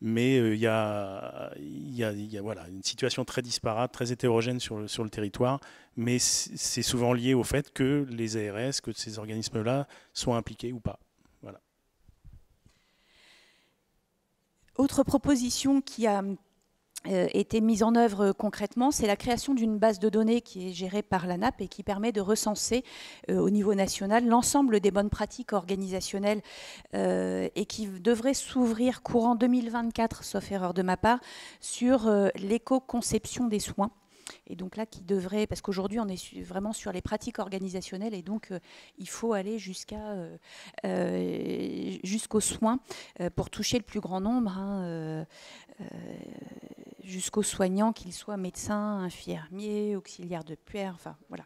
Mais il y a une situation très disparate, très hétérogène sur le territoire. Mais c'est souvent lié au fait que les ARS, que ces organismes-là soient impliqués ou pas. Autre proposition qui a été mise en œuvre concrètement, c'est la création d'une base de données qui est gérée par l'ANAP et qui permet de recenser au niveau national l'ensemble des bonnes pratiques organisationnelles et qui devrait s'ouvrir courant 2024, sauf erreur de ma part, sur l'éco-conception des soins. Et donc là, qui devrait, parce qu'aujourd'hui, on est vraiment sur les pratiques organisationnelles, et donc il faut aller jusqu'aux soins pour toucher le plus grand nombre, jusqu'aux soignants, qu'ils soient médecins, infirmiers, auxiliaires de puère, enfin voilà.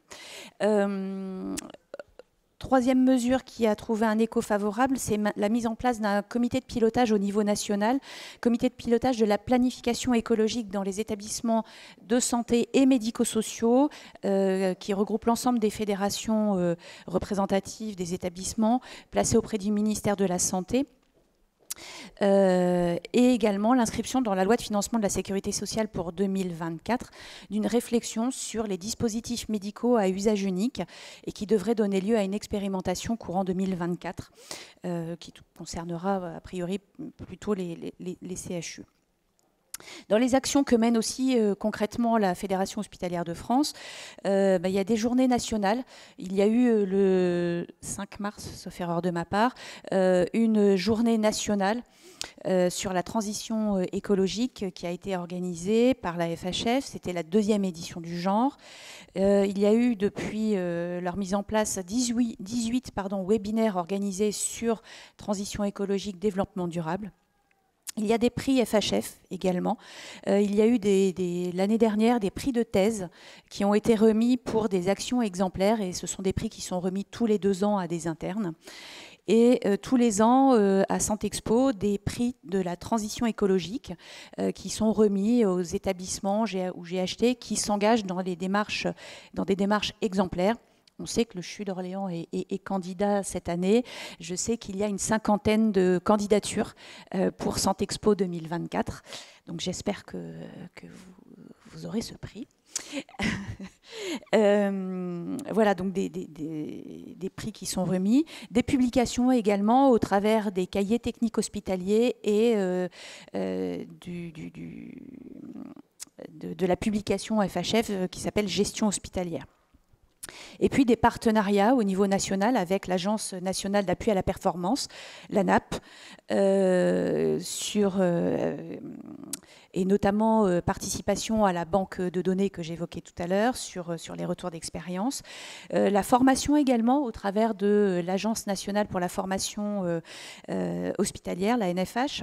Troisième mesure qui a trouvé un écho favorable, c'est la mise en place d'un comité de pilotage au niveau national, comité de pilotage de la planification écologique dans les établissements de santé et médico-sociaux, qui regroupe l'ensemble des fédérations représentatives des établissements placés auprès du ministère de la Santé. Et également l'inscription dans la loi de financement de la sécurité sociale pour 2024 d'une réflexion sur les dispositifs médicaux à usage unique et qui devrait donner lieu à une expérimentation courant 2024 qui concernera a priori plutôt les CHU. Dans les actions que mène aussi concrètement la Fédération hospitalière de France, il y a des journées nationales. Il y a eu le 5 mars, sauf erreur de ma part, une journée nationale sur la transition écologique qui a été organisée par la FHF. C'était la 2e édition du genre. Il y a eu depuis leur mise en place 18 webinaires organisés sur transition écologique, développement durable. Il y a des prix FHF également. Il y a eu l'année dernière des prix de thèse qui ont été remis pour des actions exemplaires et ce sont des prix qui sont remis tous les 2 ans à des internes. Et tous les ans, à Santexpo, des prix de la transition écologique qui sont remis aux établissements ou GHT qui s'engagent dans des démarches exemplaires. On sait que le CHU d'Orléans est candidat cette année. Je sais qu'il y a une 50aine de candidatures pour Santexpo 2024. Donc j'espère que vous aurez ce prix. Voilà, donc des prix qui sont remis. Des publications également au travers des cahiers techniques hospitaliers et de la publication FHF qui s'appelle Gestion hospitalière. Et puis des partenariats au niveau national avec l'Agence nationale d'appui à la performance, l'ANAP, et notamment participation à la banque de données que j'évoquais tout à l'heure sur les retours d'expérience. La formation également au travers de l'Agence nationale pour la formation hospitalière, la NFH,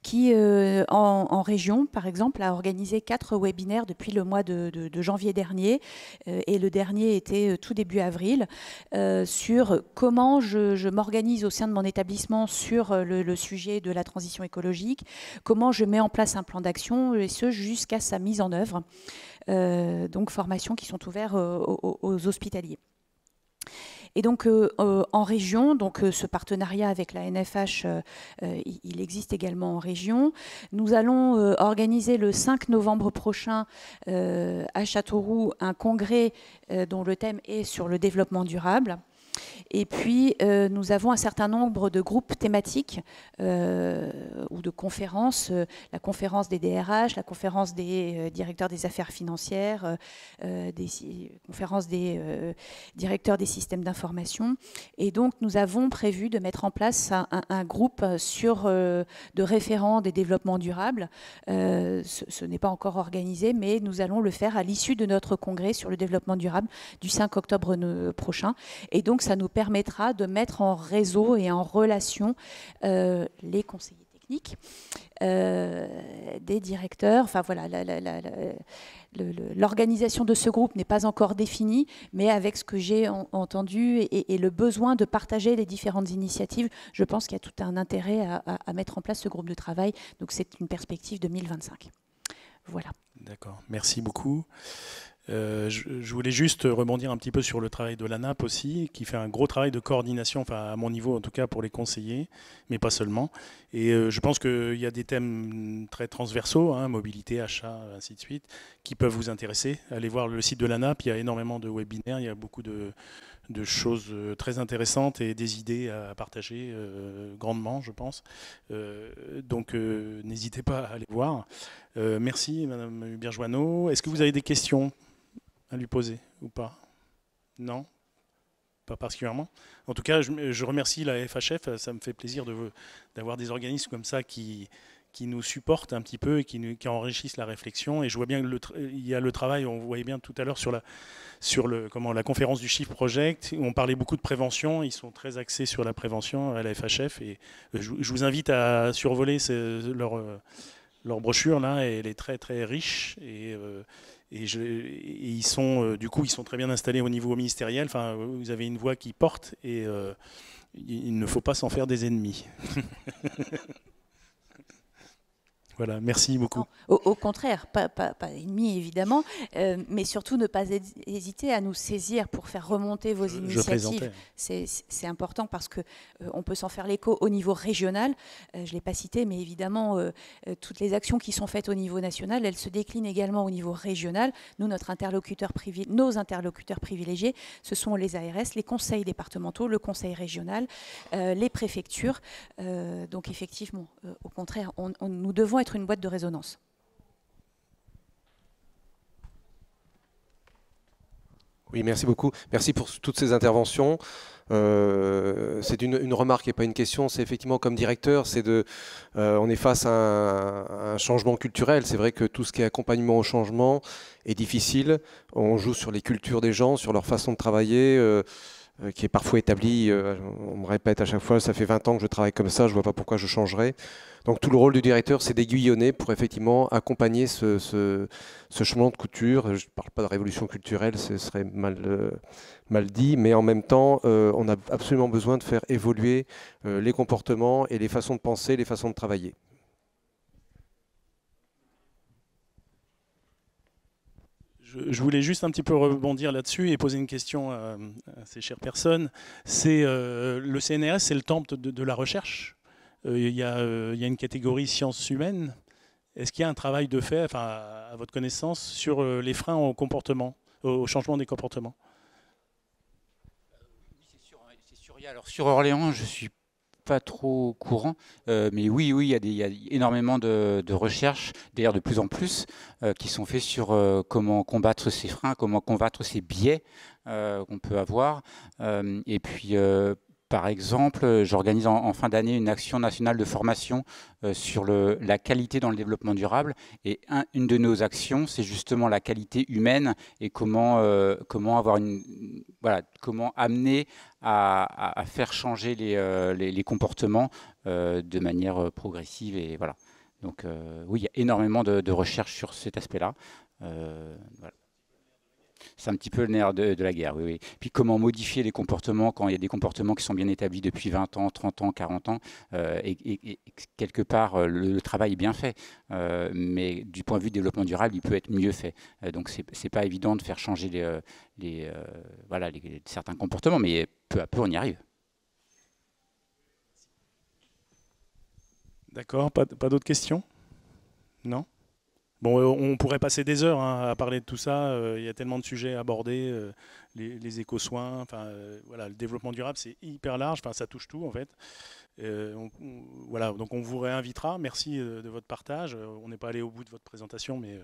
qui, en région, par exemple, a organisé 4 webinaires depuis le mois de janvier dernier, et le dernier était tout début avril, sur comment je m'organise au sein de mon établissement sur le sujet de la transition écologique, comment je mets en place un plan d'action, et ce, jusqu'à sa mise en œuvre. Donc, formations qui sont ouvertes aux hospitaliers. Et donc en région, donc ce partenariat avec la NFH, il existe également en région. Nous allons organiser le 5 novembre prochain à Châteauroux un congrès dont le thème est sur le développement durable. Et puis, nous avons un certain nombre de groupes thématiques ou de conférences, la conférence des DRH, la conférence des directeurs des affaires financières, conférence des directeurs des systèmes d'information. Et donc, nous avons prévu de mettre en place un groupe de référents des développements durables. Ce n'est pas encore organisé, mais nous allons le faire à l'issue de notre congrès sur le développement durable du 5 octobre prochain. Et donc, ça nous permettra de mettre en réseau et en relation les conseillers techniques, des directeurs. Enfin voilà, l'organisation de ce groupe n'est pas encore définie, mais avec ce que j'ai entendu et le besoin de partager les différentes initiatives, je pense qu'il y a tout un intérêt à mettre en place ce groupe de travail. Donc c'est une perspective 2025. Voilà. D'accord, merci beaucoup. Je voulais juste rebondir un petit peu sur le travail de l'ANAP aussi, qui fait un gros travail de coordination, enfin à mon niveau en tout cas pour les conseillers, mais pas seulement. Et je pense qu'il y a des thèmes très transversaux, hein, mobilité, achat, ainsi de suite, qui peuvent vous intéresser. Allez voir le site de l'ANAP, il y a énormément de webinaires, il y a beaucoup de choses très intéressantes et des idées à partager grandement, je pense. Donc n'hésitez pas à aller voir. Merci Madame Hubert-Joanneau. Est-ce que vous avez des questions à lui poser ou pas? Non? Pas particulièrement. En tout cas, je remercie la FHF. Ça me fait plaisir d'avoir des organismes comme ça qui nous supportent un petit peu et qui enrichissent la réflexion. Et je vois bien qu'il y a le travail, on voyait bien tout à l'heure sur la conférence du Shift Project, où on parlait beaucoup de prévention. Ils sont très axés sur la prévention à la FHF. Et je vous invite à survoler leur brochure là, et elle est très très riche. Et ils sont du coup ils sont très bien installés au niveau ministériel. Enfin, vous avez une voix qui porte et il ne faut pas s'en faire des ennemis. Voilà, merci beaucoup. Non, au contraire, pas ennemi évidemment, mais surtout ne pas hésiter à nous saisir pour faire remonter vos initiatives. C'est important parce que on peut s'en faire l'écho au niveau régional. Je ne l'ai pas cité, mais évidemment, toutes les actions qui sont faites au niveau national, elles se déclinent également au niveau régional. Nous, nos interlocuteurs privilégiés, ce sont les ARS, les conseils départementaux, le conseil régional, les préfectures. Donc effectivement, au contraire, nous devons être une boîte de résonance. Oui, merci beaucoup. Merci pour toutes ces interventions. C'est une remarque et pas une question. C'est effectivement comme directeur, on est face à un changement culturel. C'est vrai que tout ce qui est accompagnement au changement est difficile. On joue sur les cultures des gens, sur leur façon de travailler, qui est parfois établie. On me répète à chaque fois, ça fait 20 ans que je travaille comme ça, je ne vois pas pourquoi je changerais. Donc tout le rôle du directeur, c'est d'aiguillonner pour effectivement accompagner ce changement de couture. Je ne parle pas de révolution culturelle, ce serait mal dit, mais en même temps, on a absolument besoin de faire évoluer les comportements et les façons de penser, les façons de travailler. Je voulais juste un petit peu rebondir là-dessus et poser une question à ces chères personnes. Le CNRS, c'est le temple de la recherche. Il y a une catégorie sciences humaines. Est-ce qu'il y a un travail de fait, enfin, à votre connaissance, sur les freins au comportement, au changement des comportements? Oui, c'est sûr. Alors sur Orléans, je suis pas trop au courant, mais oui, il y a énormément de recherches, d'ailleurs de plus en plus, qui sont faites sur comment combattre ces freins, comment combattre ces biais qu'on peut avoir. Et puis, par exemple, j'organise en fin d'année une action nationale de formation sur la qualité dans le développement durable. Et une de nos actions, c'est justement la qualité humaine et comment avoir comment amener à faire changer les comportements de manière progressive. Et voilà. Donc oui, il y a énormément de recherches sur cet aspect-là. Voilà. C'est un petit peu le nerf de la guerre, oui. Puis comment modifier les comportements quand il y a des comportements qui sont bien établis depuis 20 ans, 30 ans, 40 ans, et quelque part, le travail est bien fait. Mais du point de vue développement durable, il peut être mieux fait. Donc c'est pas évident de faire changer certains comportements, mais peu à peu, on y arrive. D'accord, pas d'autres questions? Non? Bon, on pourrait passer des heures à parler de tout ça. Il y a tellement de sujets à aborder, les éco-soins, voilà, le développement durable, c'est hyper large. Enfin, ça touche tout en fait. Voilà, donc on vous réinvitera. Merci de votre partage. On n'est pas allé au bout de votre présentation, mais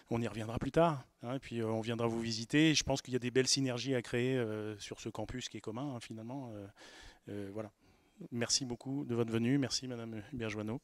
on y reviendra plus tard. Et puis on viendra vous visiter. Je pense qu'il y a des belles synergies à créer sur ce campus qui est commun finalement. Voilà. Merci beaucoup de votre venue. Merci Madame Hubert-Joanneau.